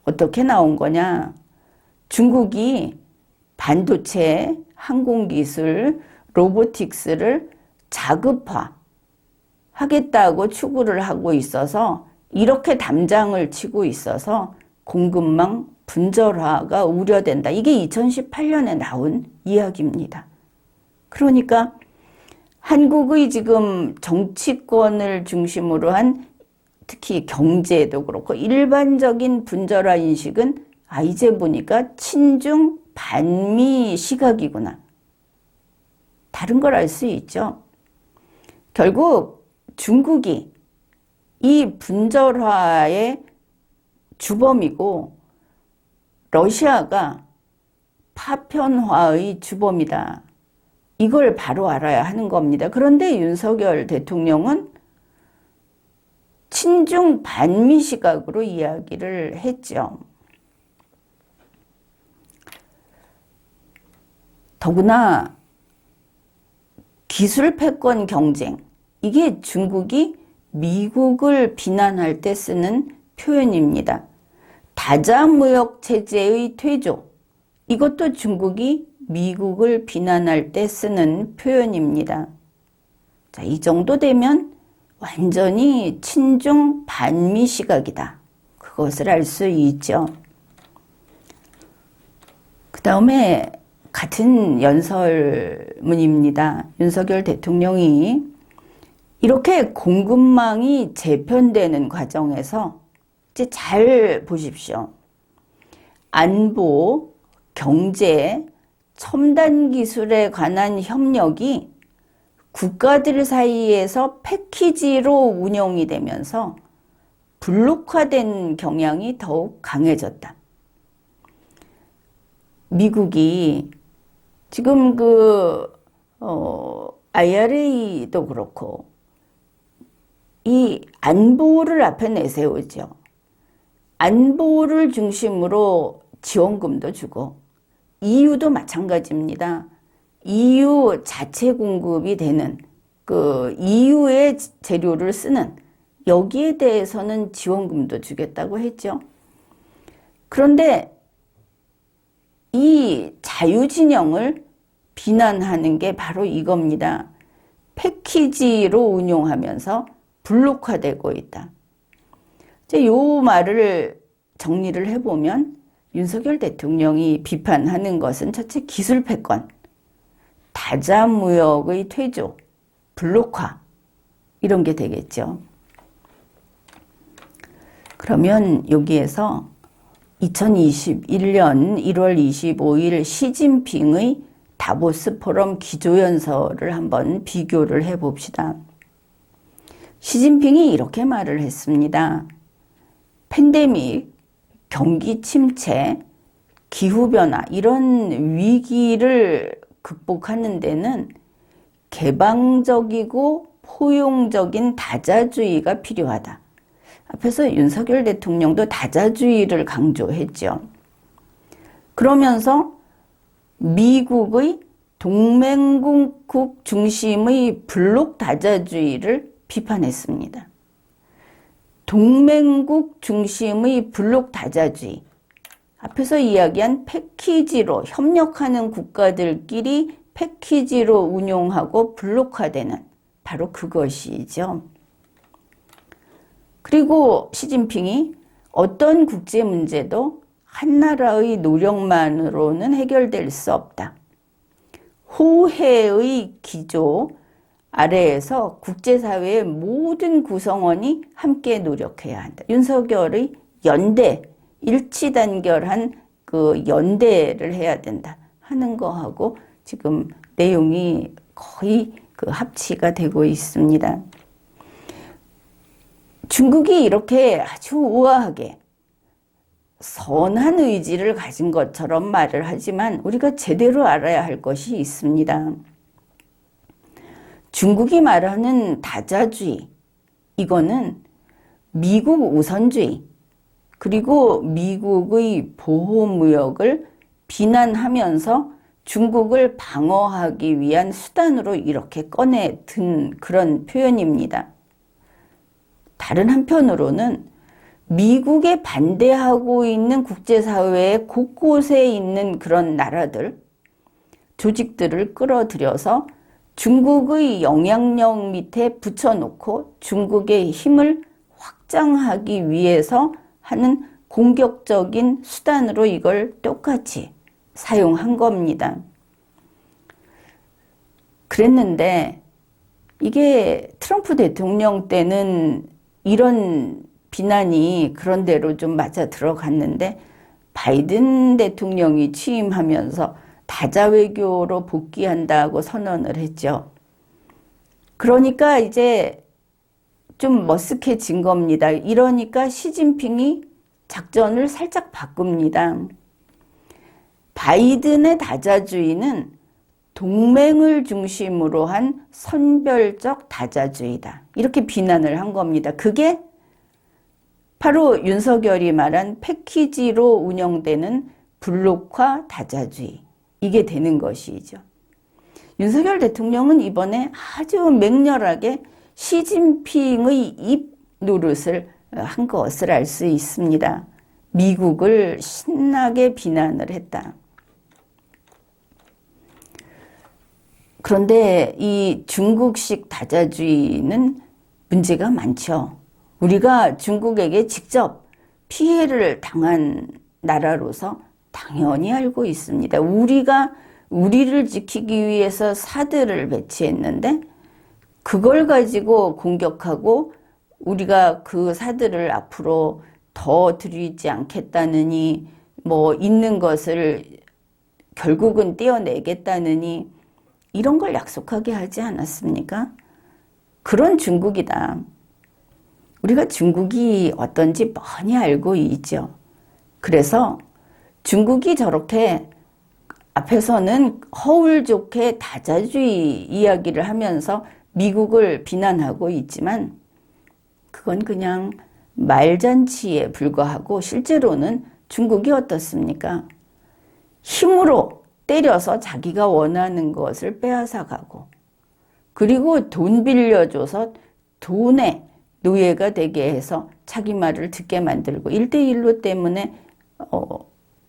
어떻게 나온 거냐? 중국이 반도체, 항공기술, 로보틱스를 자급화 하겠다고 추구를 하고 있어서 이렇게 담장을 치고 있어서 공급망 분절화가 우려된다. 이게 2018년에 나온 이야기입니다. 그러니까 한국의 지금 정치권을 중심으로 한 특히 경제도 그렇고 일반적인 분절화 인식은 이제 보니까 친중 반미 시각이구나. 다른 걸 알 수 있죠. 결국 중국이 이 분절화의 주범이고 러시아가 파편화의 주범이다. 이걸 바로 알아야 하는 겁니다. 그런데 윤석열 대통령은 친중 반미 시각으로 이야기를 했죠. 더구나 기술 패권 경쟁, 이게 중국이 미국을 비난할 때 쓰는 표현입니다. 다자무역 체제의 퇴조, 이것도 중국이 미국을 비난할 때 쓰는 표현입니다. 자, 이 정도 되면 완전히 친중 반미 시각이다. 그것을 알 수 있죠. 그 다음에 같은 연설문입니다. 윤석열 대통령이 이렇게 공급망이 재편되는 과정에서 이제 잘 보십시오. 안보, 경제, 첨단 기술에 관한 협력이 국가들 사이에서 패키지로 운영이 되면서 블록화된 경향이 더욱 강해졌다. 미국이 지금 IRA도 그렇고 이 안보를 앞에 내세우죠. 안보를 중심으로 지원금도 주고 EU도 마찬가지입니다. EU 자체 공급이 되는 그 EU의 재료를 쓰는 여기에 대해서는 지원금도 주겠다고 했죠. 그런데 이 자유진영을 비난하는 게 바로 이겁니다. 패키지로 운용하면서 블록화되고 있다. 이 말을 정리를 해보면 윤석열 대통령이 비판하는 것은 첫째 기술 패권, 다자무역의 퇴조, 블록화 이런 게 되겠죠. 그러면 여기에서 2021년 1월 25일 시진핑의 다보스 포럼 기조연설을 한번 비교를 해봅시다. 시진핑이 이렇게 말을 했습니다. 팬데믹, 경기 침체, 기후변화 이런 위기를 극복하는 데는 개방적이고 포용적인 다자주의가 필요하다. 앞에서 윤석열 대통령도 다자주의를 강조했죠. 그러면서 미국의 동맹국 중심의 블록 다자주의를 비판했습니다. 동맹국 중심의 블록 다자주의. 앞에서 이야기한 패키지로 협력하는 국가들끼리 패키지로 운용하고 블록화되는 바로 그것이죠. 그리고 시진핑이 어떤 국제 문제도 한 나라의 노력만으로는 해결될 수 없다. 호혜의 기조 아래에서 국제사회의 모든 구성원이 함께 노력해야 한다. 윤석열의 연대, 일치단결한 그 연대를 해야 된다 하는 거하고 지금 내용이 거의 그 합치가 되고 있습니다. 중국이 이렇게 아주 우아하게 선한 의지를 가진 것처럼 말을 하지만 우리가 제대로 알아야 할 것이 있습니다. 중국이 말하는 다자주의, 이거는 미국 우선주의, 그리고 미국의 보호무역을 비난하면서 중국을 방어하기 위한 수단으로 이렇게 꺼내 든 그런 표현입니다. 다른 한편으로는 미국에 반대하고 있는 국제사회의 곳곳에 있는 그런 나라들, 조직들을 끌어들여서 중국의 영향력 밑에 붙여놓고 중국의 힘을 확장하기 위해서 하는 공격적인 수단으로 이걸 똑같이 사용한 겁니다. 그랬는데 이게 트럼프 대통령 때는 이런 비난이 그런 대로 좀 맞아 들어갔는데 바이든 대통령이 취임하면서 다자외교로 복귀한다고 선언을 했죠. 그러니까 이제 좀 머쓱해진 겁니다. 이러니까 시진핑이 작전을 살짝 바꿉니다. 바이든의 다자주의는 동맹을 중심으로 한 선별적 다자주의다. 이렇게 비난을 한 겁니다. 그게 바로 윤석열이 말한 패키지로 운영되는 블록화 다자주의. 이게 되는 것이죠. 윤석열 대통령은 이번에 아주 맹렬하게 시진핑의 입 노릇을 한 것을 알 수 있습니다. 미국을 신나게 비난을 했다. 그런데 이 중국식 다자주의는 문제가 많죠. 우리가 중국에게 직접 피해를 당한 나라로서 당연히 알고 있습니다. 우리가 우리를 지키기 위해서 사드를 배치했는데 그걸 가지고 공격하고 우리가 그 사드를 앞으로 더 들이지 않겠다느니 뭐 있는 것을 결국은 떼어내겠다느니 이런 걸 약속하게 하지 않았습니까? 그런 중국이다. 우리가 중국이 어떤지 뻔히 알고 있죠. 그래서 중국이 저렇게 앞에서는 허울 좋게 다자주의 이야기를 하면서 미국을 비난하고 있지만 그건 그냥 말잔치에 불과하고 실제로는 중국이 어떻습니까? 힘으로 때려서 자기가 원하는 것을 빼앗아 가고 그리고 돈 빌려줘서 돈의 노예가 되게 해서 자기 말을 듣게 만들고 1대1로 때문에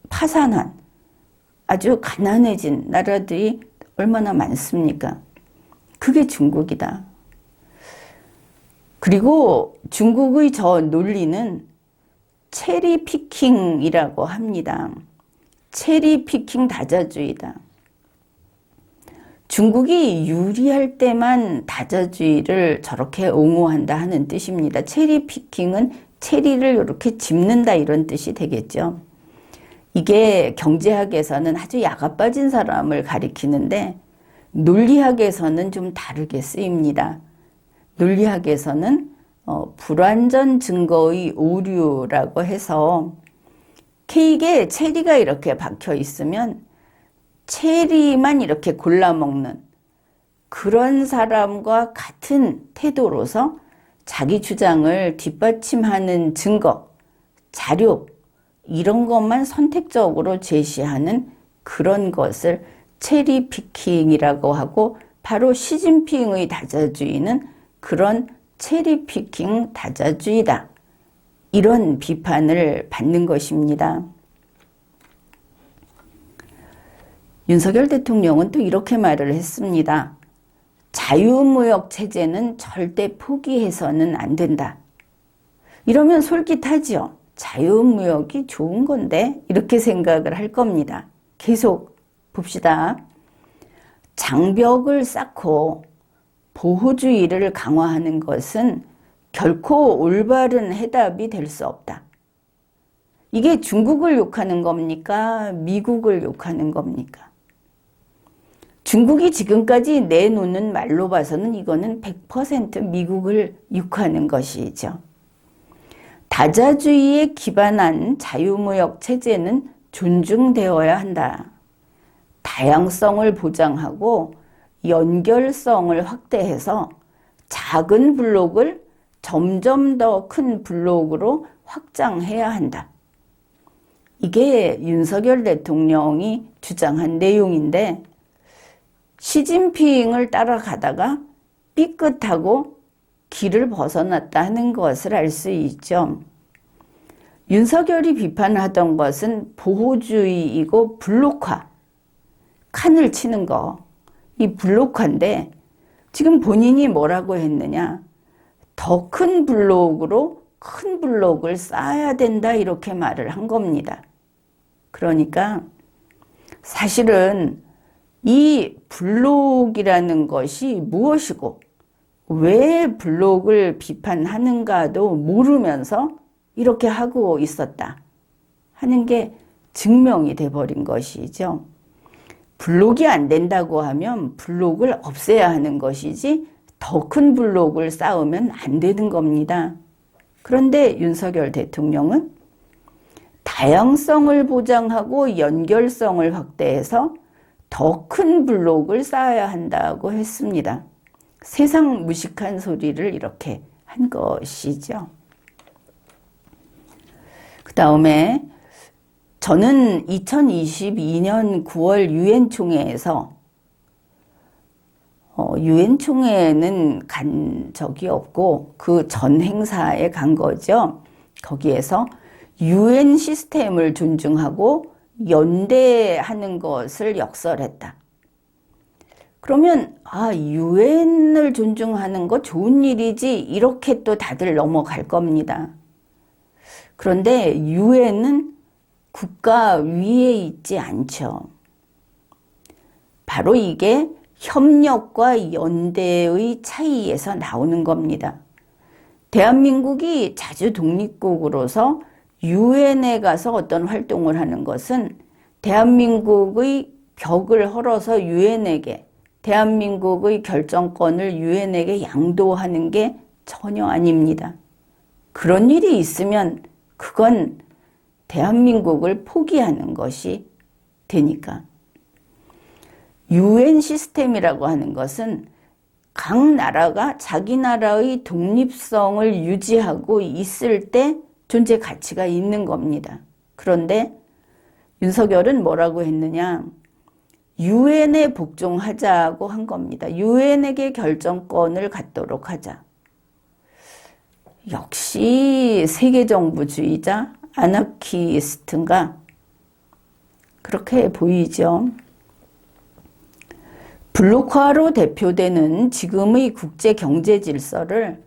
파산한 아주 가난해진 나라들이 얼마나 많습니까? 그게 중국이다. 그리고 중국의 저 논리는 체리 피킹이라고 합니다. 체리 피킹 다자주의다. 중국이 유리할 때만 다자주의를 저렇게 옹호한다 하는 뜻입니다. 체리 피킹은 체리를 이렇게 짚는다 이런 뜻이 되겠죠. 이게 경제학에서는 아주 야가 빠진 사람을 가리키는데 논리학에서는 좀 다르게 쓰입니다. 논리학에서는 불완전 증거의 오류라고 해서 케이크에 체리가 이렇게 박혀 있으면 체리만 이렇게 골라 먹는 그런 사람과 같은 태도로서 자기 주장을 뒷받침하는 증거, 자료 이런 것만 선택적으로 제시하는 그런 것을 체리 피킹이라고 하고 바로 시진핑의 다자주의는 그런 체리 피킹 다자주의다. 이런 비판을 받는 것입니다. 윤석열 대통령은 또 이렇게 말을 했습니다. 자유무역 체제는 절대 포기해서는 안 된다. 이러면 솔깃하지요. 자유무역이 좋은 건데 이렇게 생각을 할 겁니다. 계속 봅시다. 장벽을 쌓고 보호주의를 강화하는 것은 결코 올바른 해답이 될 수 없다. 이게 중국을 욕하는 겁니까? 미국을 욕하는 겁니까? 중국이 지금까지 내놓는 말로 봐서는 이거는 100% 미국을 욕하는 것이죠. 다자주의에 기반한 자유무역 체제는 존중되어야 한다. 다양성을 보장하고 연결성을 확대해서 작은 블록을 점점 더 큰 블록으로 확장해야 한다. 이게 윤석열 대통령이 주장한 내용인데 시진핑을 따라가다가 삐끗하고 길을 벗어났다는 것을 알 수 있죠. 윤석열이 비판하던 것은 보호주의이고 블록화, 칸을 치는 거, 이 블록화인데 지금 본인이 뭐라고 했느냐? 더 큰 블록으로 큰 블록을 쌓아야 된다 이렇게 말을 한 겁니다. 그러니까 사실은 이 블록이라는 것이 무엇이고 왜 블록을 비판하는가도 모르면서 이렇게 하고 있었다 하는 게 증명이 돼버린 것이죠. 블록이 안 된다고 하면 블록을 없애야 하는 것이지 더 큰 블록을 쌓으면 안 되는 겁니다. 그런데 윤석열 대통령은 다양성을 보장하고 연결성을 확대해서 더 큰 블록을 쌓아야 한다고 했습니다. 세상 무식한 소리를 이렇게 한 것이죠. 그 다음에 저는 2022년 9월 유엔 총회에서 유엔 총회는 간 적이 없고 그 전 행사에 간 거죠. 거기에서 유엔 시스템을 존중하고 연대하는 것을 역설했다. 그러면 유엔을 존중하는 거 좋은 일이지 이렇게 또 다들 넘어갈 겁니다. 그런데 유엔은 국가 위에 있지 않죠. 바로 이게 협력과 연대의 차이에서 나오는 겁니다. 대한민국이 자주 독립국으로서 유엔에 가서 어떤 활동을 하는 것은 대한민국의 벽을 헐어서 유엔에게 대한민국의 결정권을 유엔에게 양도하는 게 전혀 아닙니다. 그런 일이 있으면 그건 대한민국을 포기하는 것이 되니까. 유엔 시스템이라고 하는 것은 각 나라가 자기 나라의 독립성을 유지하고 있을 때 존재 가치가 있는 겁니다. 그런데 윤석열은 뭐라고 했느냐? 유엔에 복종하자고 한 겁니다. 유엔에게 결정권을 갖도록 하자. 역시 세계정부주의자, 아나키스트인가? 그렇게 보이죠. 블록화로 대표되는 지금의 국제 경제 질서를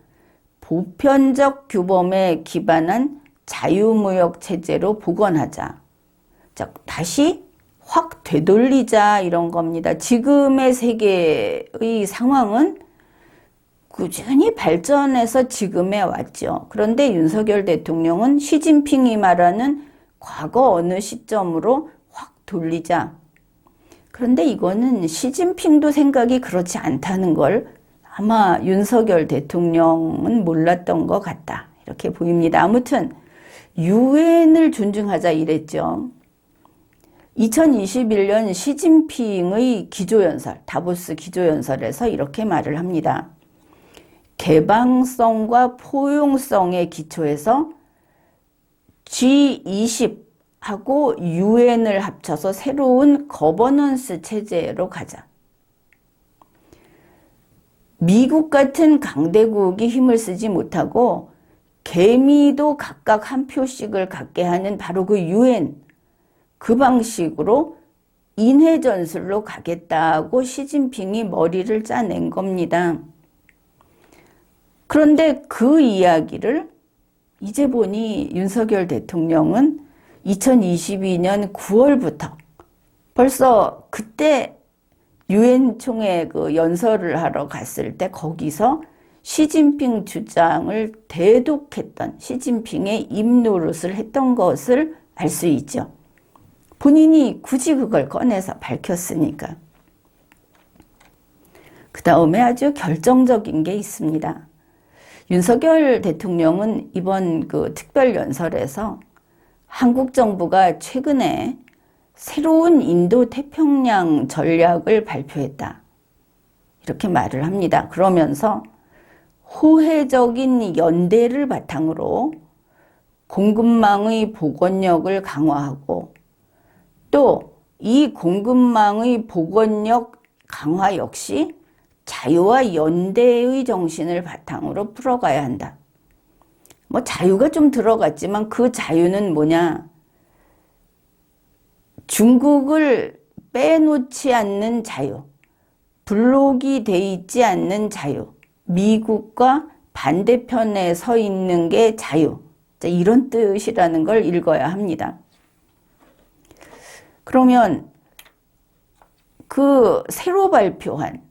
보편적 규범에 기반한 자유무역 체제로 복원하자. 자, 다시 확 되돌리자 이런 겁니다. 지금의 세계의 상황은 꾸준히 발전해서 지금에 왔죠. 그런데 윤석열 대통령은 시진핑이 말하는 과거 어느 시점으로 확 돌리자. 그런데 이거는 시진핑도 생각이 그렇지 않다는 걸 아마 윤석열 대통령은 몰랐던 것 같다. 이렇게 보입니다. 아무튼 유엔을 존중하자 이랬죠. 2021년 시진핑의 기조연설, 다보스 기조연설에서 이렇게 말을 합니다. 개방성과 포용성의 기초에서 G20하고 유엔을 합쳐서 새로운 거버넌스 체제로 가자. 미국 같은 강대국이 힘을 쓰지 못하고 개미도 각각 한 표씩을 갖게 하는 바로 그 유엔, 그 방식으로 인해전술로 가겠다고 시진핑이 머리를 짜낸 겁니다. 그런데 그 이야기를 이제 보니 윤석열 대통령은 2022년 9월부터 벌써 그때 유엔 총회 그 연설을 하러 갔을 때 거기서 시진핑 주장을 대독했던 시진핑의 입노릇을 했던 것을 알 수 있죠. 본인이 굳이 그걸 꺼내서 밝혔으니까. 그 다음에 아주 결정적인 게 있습니다. 윤석열 대통령은 이번 그 특별연설에서 한국 정부가 최근에 새로운 인도 태평양 전략을 발표했다. 이렇게 말을 합니다. 그러면서 호혜적인 연대를 바탕으로 공급망의 복원력을 강화하고 또 이 공급망의 복원력 강화 역시 자유와 연대의 정신을 바탕으로 풀어가야 한다. 뭐 자유가 좀 들어갔지만 그 자유는 뭐냐? 중국을 빼놓지 않는 자유, 블록이 돼 있지 않는 자유, 미국과 반대편에 서 있는 게 자유. 이런 뜻이라는 걸 읽어야 합니다. 그러면 그 새로 발표한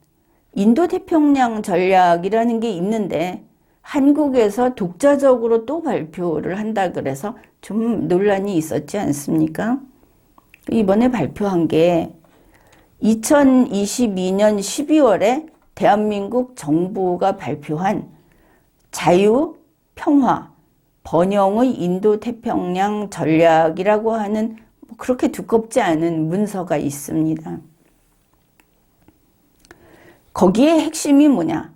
인도태평양 전략이라는 게 있는데 한국에서 독자적으로 또 발표를 한다 그래서 좀 논란이 있었지 않습니까? 이번에 발표한 게 2022년 12월에 대한민국 정부가 발표한 자유, 평화, 번영의 인도태평양 전략이라고 하는 그렇게 두껍지 않은 문서가 있습니다. 거기에 핵심이 뭐냐?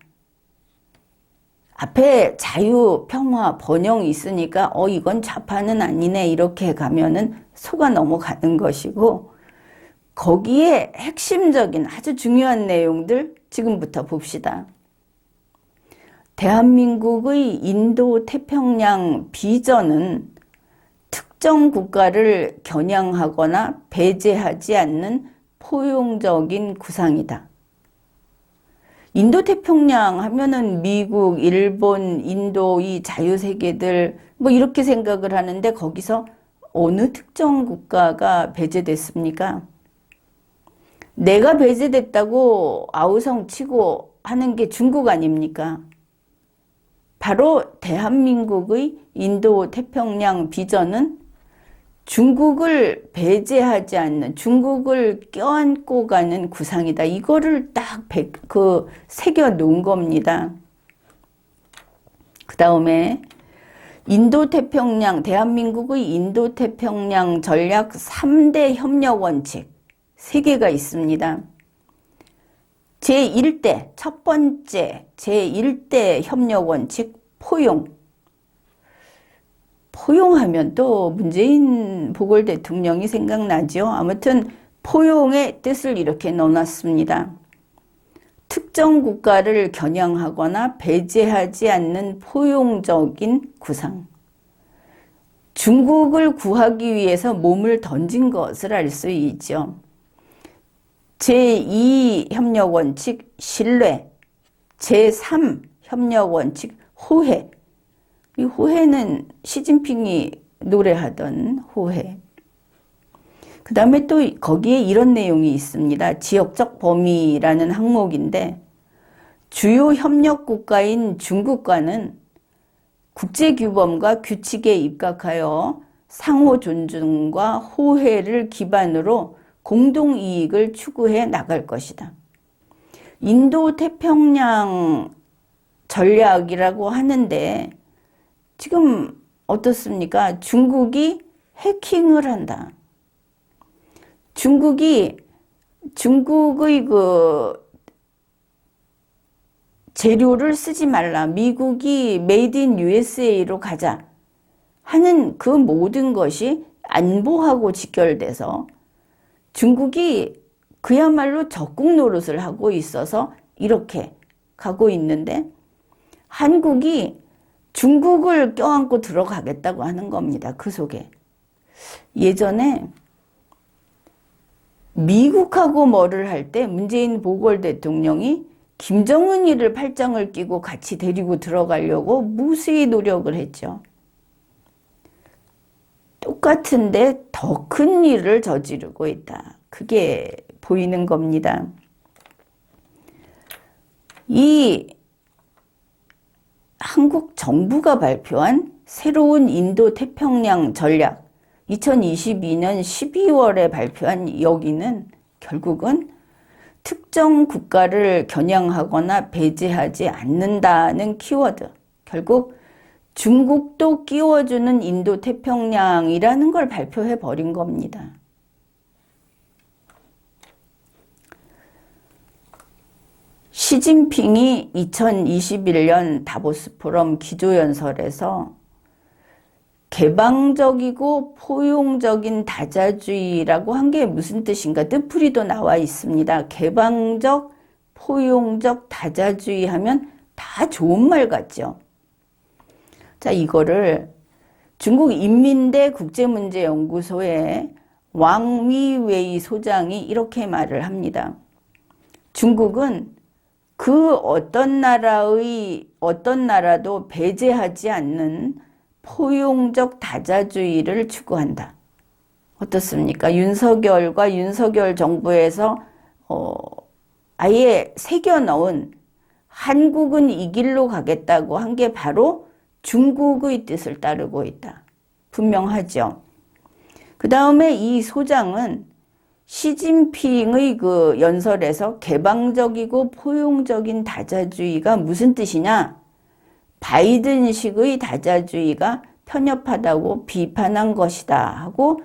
앞에 자유, 평화, 번영이 있으니까 이건 좌파는 아니네 이렇게 가면은 속아 넘어가는 것이고 거기에 핵심적인 아주 중요한 내용들 지금부터 봅시다. 대한민국의 인도태평양 비전은 특정 국가를 겨냥하거나 배제하지 않는 포용적인 구상이다. 인도태평양 하면은 미국, 일본, 인도 이 자유세계들 뭐 이렇게 생각을 하는데 거기서 어느 특정 국가가 배제됐습니까? 내가 배제됐다고 아우성치고 하는 게 중국 아닙니까? 바로 대한민국의 인도태평양 비전은 중국을 배제하지 않는, 중국을 껴안고 가는 구상이다. 이거를 딱 새겨 놓은 겁니다. 그 다음에 인도태평양, 대한민국의 인도태평양 전략 3대 협력 원칙 3개가 있습니다. 제1대, 첫 번째 제1대 협력 원칙 포용. 포용하면 또 문재인 보궐 대통령이 생각나죠. 아무튼 포용의 뜻을 이렇게 넣어놨습니다. 특정 국가를 겨냥하거나 배제하지 않는 포용적인 구상. 중국을 구하기 위해서 몸을 던진 것을 알 수 있죠. 제2 협력 원칙 신뢰, 제3 협력 원칙 호혜. 이 호혜는 시진핑이 노래하던 호혜. 그 다음에 또 거기에 이런 내용이 있습니다. 지역적 범위라는 항목인데 주요 협력 국가인 중국과는 국제규범과 규칙에 입각하여 상호 존중과 호혜를 기반으로 공동이익을 추구해 나갈 것이다. 인도 태평양 전략이라고 하는데 지금 어떻습니까? 중국이 해킹을 한다. 중국의 그 재료를 쓰지 말라. 미국이 메이드 인 USA로 가자 하는 그 모든 것이 안보하고 직결돼서 중국이 그야말로 적국 노릇을 하고 있어서 이렇게 가고 있는데 한국이 중국을 껴안고 들어가겠다고 하는 겁니다. 그 속에. 예전에 미국하고 뭐를 할 때 문재인 보궐 대통령이 김정은이를 팔짱을 끼고 같이 데리고 들어가려고 무수히 노력을 했죠. 똑같은데 더 큰 일을 저지르고 있다. 그게 보이는 겁니다. 이 한국 정부가 발표한 새로운 인도 태평양 전략 2022년 12월에 발표한 여기는 결국은 특정 국가를 겨냥하거나 배제하지 않는다는 키워드. 결국 중국도 끼워주는 인도 태평양이라는 걸 발표해 버린 겁니다. 시진핑이 2021년 다보스 포럼 기조연설에서 개방적이고 포용적인 다자주의라고 한 게 무슨 뜻인가? 뜻풀이도 나와 있습니다. 개방적, 포용적 다자주의 하면 다 좋은 말 같죠? 자, 이거를 중국 인민대 국제문제연구소의 왕위웨이 소장이 이렇게 말을 합니다. 중국은 그 어떤 나라도 배제하지 않는 포용적 다자주의를 추구한다. 어떻습니까? 윤석열과 윤석열 정부에서 아예 새겨넣은 한국은 이 길로 가겠다고 한 게 바로 중국의 뜻을 따르고 있다. 분명하죠. 그 다음에 이 소장은 시진핑의 그 연설에서 개방적이고 포용적인 다자주의가 무슨 뜻이냐? 바이든식의 다자주의가 편협하다고 비판한 것이다 하고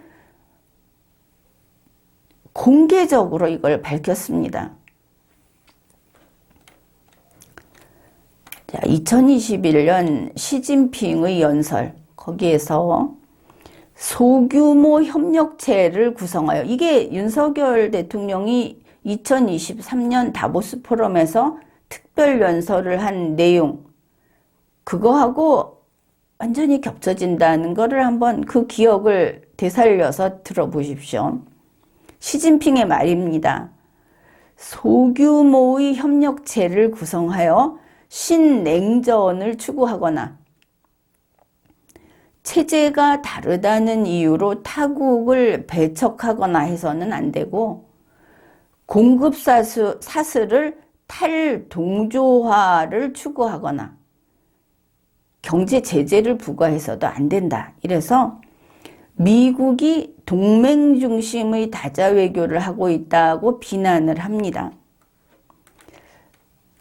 공개적으로 이걸 밝혔습니다. 자, 2021년 시진핑의 연설, 거기에서 소규모 협력체를 구성하여, 이게 윤석열 대통령이 2023년 다보스 포럼에서 특별 연설을 한 내용, 그거하고 완전히 겹쳐진다는 거를 한번 그 기억을 되살려서 들어보십시오. 시진핑의 말입니다. 소규모의 협력체를 구성하여 신냉전을 추구하거나 체제가 다르다는 이유로 타국을 배척하거나 해서는 안 되고 공급 사슬을 탈동조화를 추구하거나 경제 제재를 부과해서도 안 된다. 이래서 미국이 동맹 중심의 다자 외교를 하고 있다고 비난을 합니다.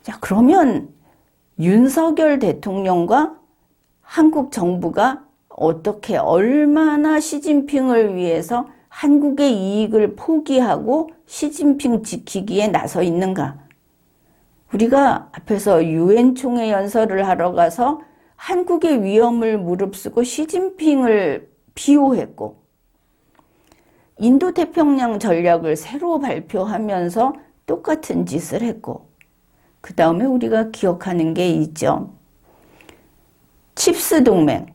자, 그러면 윤석열 대통령과 한국 정부가 어떻게 얼마나 시진핑을 위해서 한국의 이익을 포기하고 시진핑 지키기에 나서 있는가? 우리가 앞에서 유엔 총회 연설을 하러 가서 한국의 위험을 무릅쓰고 시진핑을 비호했고, 인도 태평양 전략을 새로 발표하면서 똑같은 짓을 했고, 그 다음에 우리가 기억하는 게 있죠. 칩스 동맹,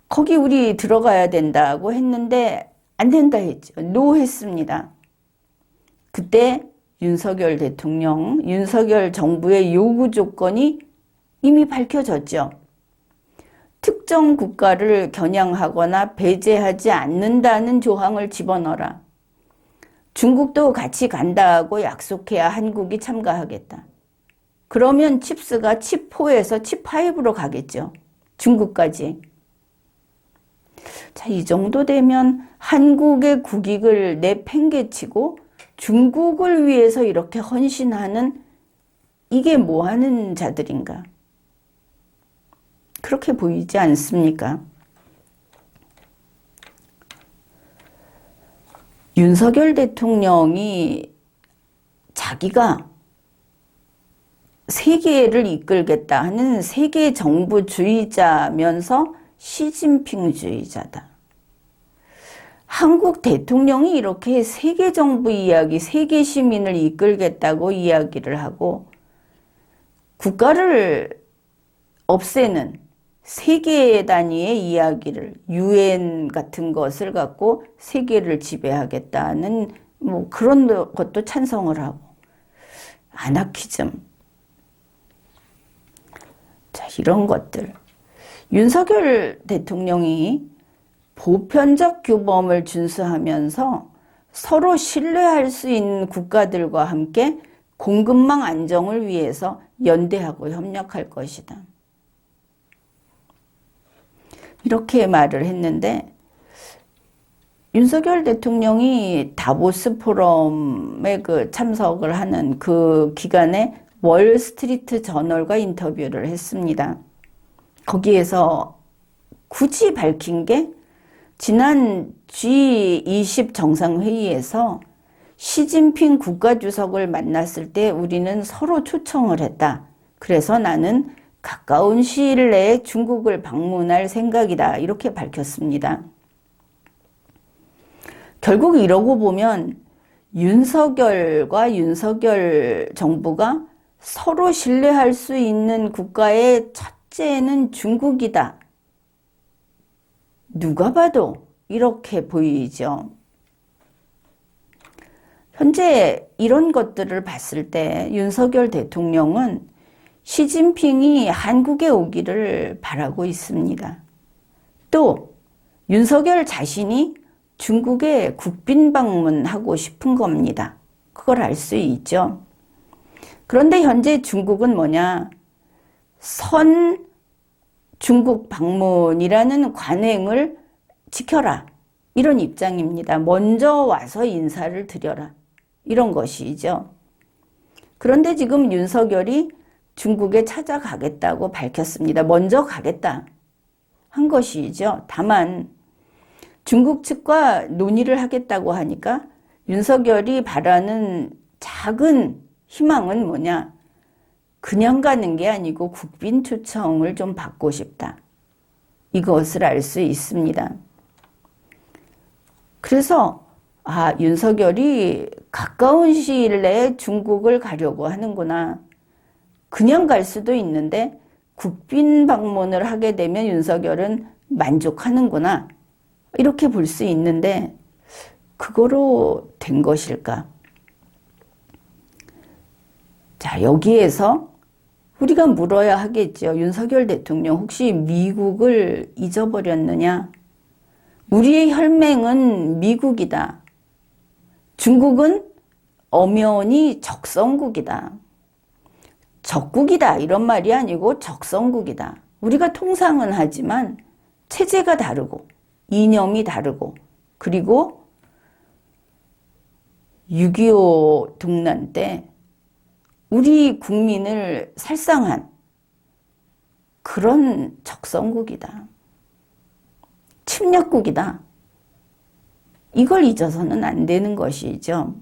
거기 우리 들어가야 된다고 했는데 안 된다 했죠. 노 했습니다. 그때 윤석열 대통령, 윤석열 정부의 요구 조건이 이미 밝혀졌죠. 특정 국가를 겨냥하거나 배제하지 않는다는 조항을 집어넣어라. 중국도 같이 간다고 약속해야 한국이 참가하겠다. 그러면 칩스가 칩4에서 칩5로 가겠죠. 중국까지. 자, 이 정도 되면 한국의 국익을 내팽개치고 중국을 위해서 이렇게 헌신하는, 이게 뭐 하는 자들인가? 그렇게 보이지 않습니까? 윤석열 대통령이 자기가 세계를 이끌겠다 하는 세계 정부주의자면서 시진핑주의자다. 한국 대통령이 이렇게 세계 정부 이야기, 세계 시민을 이끌겠다고 이야기를 하고 국가를 없애는 세계 단위의 이야기를, 유엔 같은 것을 갖고 세계를 지배하겠다는 뭐 그런 것도 찬성을 하고, 아나키즘. 자, 이런 것들. 윤석열 대통령이 보편적 규범을 준수하면서 서로 신뢰할 수 있는 국가들과 함께 공급망 안정을 위해서 연대하고 협력할 것이다. 이렇게 말을 했는데, 윤석열 대통령이 다보스 포럼에 참석을 하는 그 기간에 월스트리트 저널과 인터뷰를 했습니다. 거기에서 굳이 밝힌 게 지난 G20 정상회의에서 시진핑 국가주석을 만났을 때 우리는 서로 초청을 했다. 그래서 나는 가까운 시일 내에 중국을 방문할 생각이다. 이렇게 밝혔습니다. 결국 이러고 보면 윤석열과 윤석열 정부가 서로 신뢰할 수 있는 국가의 첫째는 중국이다. 누가 봐도 이렇게 보이죠. 현재 이런 것들을 봤을 때 윤석열 대통령은 시진핑이 한국에 오기를 바라고 있습니다. 또 윤석열 자신이 중국에 국빈 방문하고 싶은 겁니다. 그걸 알 수 있죠. 그런데 현재 중국은 뭐냐? 선 중국 방문이라는 관행을 지켜라. 이런 입장입니다. 먼저 와서 인사를 드려라. 이런 것이죠. 그런데 지금 윤석열이 중국에 찾아가겠다고 밝혔습니다. 먼저 가겠다 한 것이죠. 다만 중국 측과 논의를 하겠다고 하니까 윤석열이 바라는 작은 희망은 뭐냐? 그냥 가는 게 아니고 국빈 초청을 좀 받고 싶다. 이것을 알 수 있습니다. 그래서 윤석열이 가까운 시일 내에 중국을 가려고 하는구나. 그냥 갈 수도 있는데 국빈 방문을 하게 되면 윤석열은 만족하는구나. 이렇게 볼 수 있는데 그거로 된 것일까? 자, 여기에서 우리가 물어야 하겠죠. 윤석열 대통령 혹시 미국을 잊어버렸느냐? 우리의 혈맹은 미국이다. 중국은 엄연히 적성국이다. 적국이다 이런 말이 아니고 적성국이다. 우리가 통상은 하지만 체제가 다르고 이념이 다르고, 그리고 6.25 동란 때 우리 국민을 살상한 그런 적성국이다. 침략국이다. 이걸 잊어서는 안 되는 것이죠.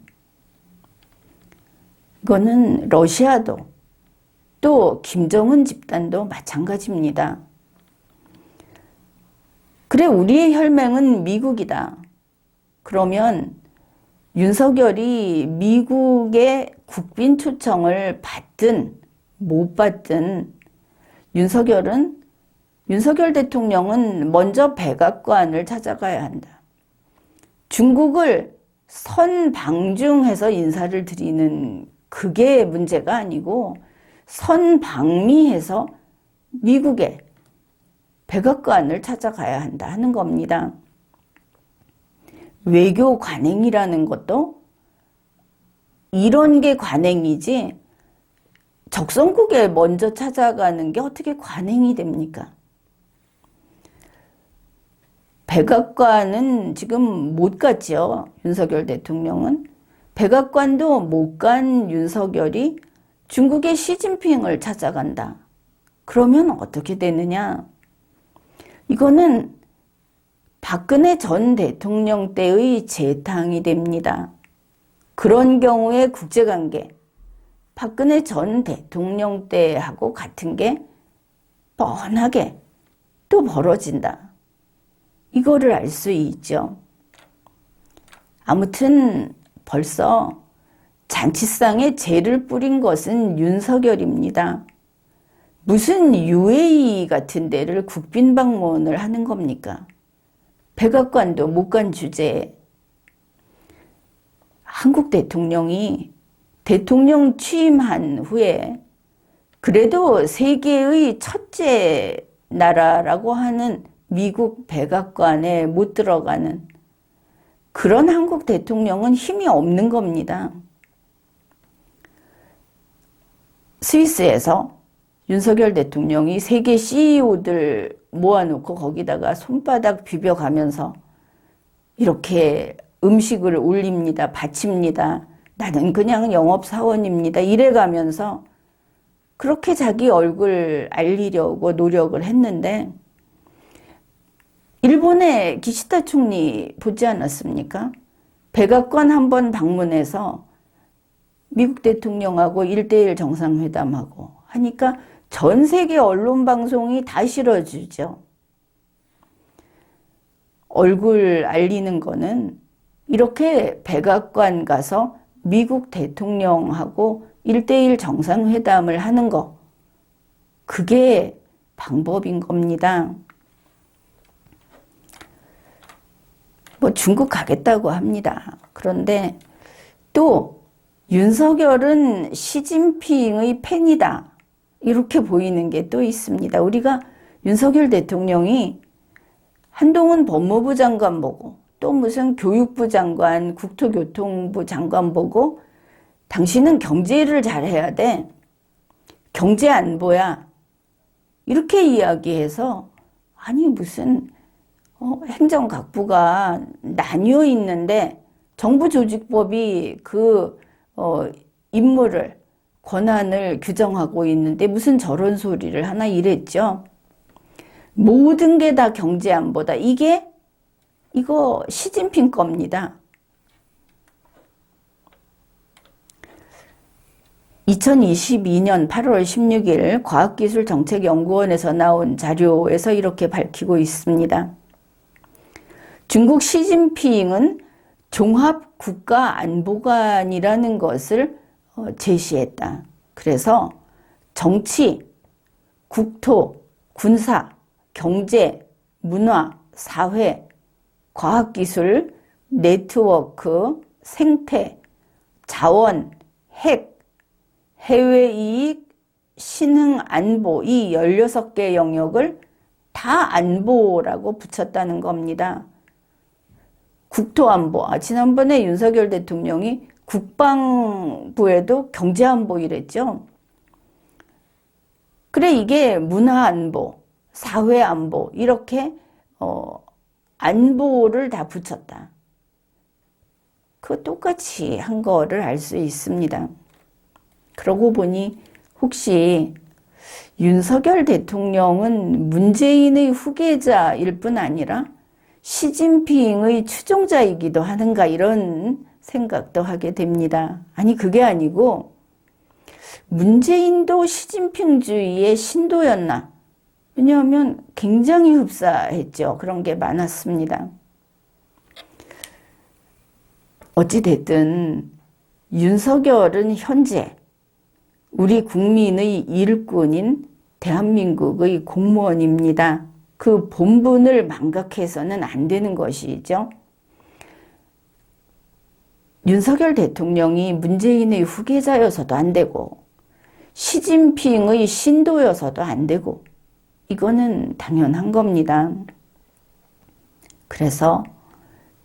이거는 러시아도 또 김정은 집단도 마찬가지입니다. 그래, 우리의 혈맹은 미국이다. 그러면 윤석열이 미국의 국빈 초청을 받든 못 받든 윤석열 대통령은 먼저 백악관을 찾아가야 한다. 중국을 선방중해서 인사를 드리는 그게 문제가 아니고 선방미해서 미국의 백악관을 찾아가야 한다 하는 겁니다. 외교 관행이라는 것도 이런 게 관행이지 적성국에 먼저 찾아가는 게 어떻게 관행이 됩니까? 백악관은 지금 못 갔죠. 윤석열 대통령은. 백악관도 못 간 윤석열이 중국의 시진핑을 찾아간다. 그러면 어떻게 되느냐? 이거는 박근혜 전 대통령 때의 재탕이 됩니다. 그런 경우에 국제관계, 박근혜 전 대통령 때하고 같은 게 뻔하게 또 벌어진다. 이거를 알 수 있죠. 아무튼 벌써 잔치상에 재를 뿌린 것은 윤석열입니다. 무슨 UAE 같은 데를 국빈 방문을 하는 겁니까? 백악관도 못 간 주제에 한국 대통령이 대통령 취임한 후에 그래도 세계의 첫째 나라라고 하는 미국 백악관에 못 들어가는 그런 한국 대통령은 힘이 없는 겁니다. 스위스에서 윤석열 대통령이 세계 CEO들 모아놓고 거기다가 손바닥 비벼가면서 이렇게 음식을 올립니다. 바칩니다. 나는 그냥 영업사원입니다. 이래가면서 그렇게 자기 얼굴 알리려고 노력을 했는데 일본의 기시다 총리 보지 않았습니까? 백악관 한번 방문해서 미국 대통령하고 1대1 정상회담하고 하니까 전 세계 언론 방송이 다 실어주죠. 얼굴 알리는 거는 이렇게 백악관 가서 미국 대통령하고 1대1 정상회담을 하는 거, 그게 방법인 겁니다. 뭐 중국 가겠다고 합니다. 그런데 또 윤석열은 시진핑의 팬이다. 이렇게 보이는 게 또 있습니다. 우리가 윤석열 대통령이 한동훈 법무부 장관 보고 또 무슨 교육부 장관, 국토교통부 장관 보고 당신은 경제를 잘해야 돼. 경제 안보야. 이렇게 이야기해서 아니 무슨 행정각부가 나뉘어 있는데 정부조직법이 그 임무를 권한을 규정하고 있는데 무슨 저런 소리를 하나 이랬죠. 모든 게 다 경제안보다. 이거 시진핑 겁니다. 2022년 8월 16일 과학기술정책연구원에서 나온 자료에서 이렇게 밝히고 있습니다. 중국 시진핑은 종합국가안보관이라는 것을 제시했다. 그래서 정치, 국토, 군사, 경제, 문화, 사회, 과학기술, 네트워크, 생태, 자원, 핵, 해외이익, 신흥안보 이 16개 영역을 다 안보라고 붙였다는 겁니다. 국토안보, 지난번에 윤석열 대통령이 국방부에도 경제안보 이랬죠. 그래, 이게 문화안보, 사회안보 이렇게 안보를 다 붙였다. 그 똑같이 한 거를 알 수 있습니다. 그러고 보니 혹시 윤석열 대통령은 문재인의 후계자일 뿐 아니라 시진핑의 추종자이기도 하는가 이런 생각도 하게 됩니다. 아니 그게 아니고 문재인도 시진핑주의의 신도였나? 왜냐하면 굉장히 흡사했죠. 그런 게 많았습니다. 어찌됐든 윤석열은 현재 우리 국민의 일꾼인 대한민국의 공무원입니다. 그 본분을 망각해서는 안 되는 것이죠. 윤석열 대통령이 문재인의 후계자여서도 안 되고 시진핑의 신도여서도 안 되고 이거는 당연한 겁니다. 그래서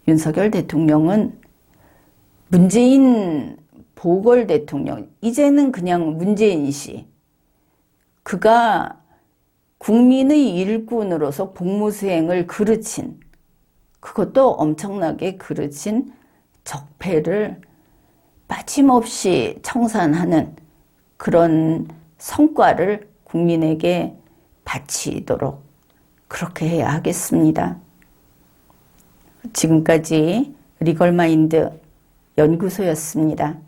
윤석열 대통령은 문재인 보궐 대통령, 이제는 그냥 문재인 씨, 그가 국민의 일꾼으로서 복무수행을 그르친, 그것도 엄청나게 그르친 적폐를 빠짐없이 청산하는 그런 성과를 국민에게 바치도록 그렇게 해야 하겠습니다. 지금까지 리걸마인드 연구소였습니다.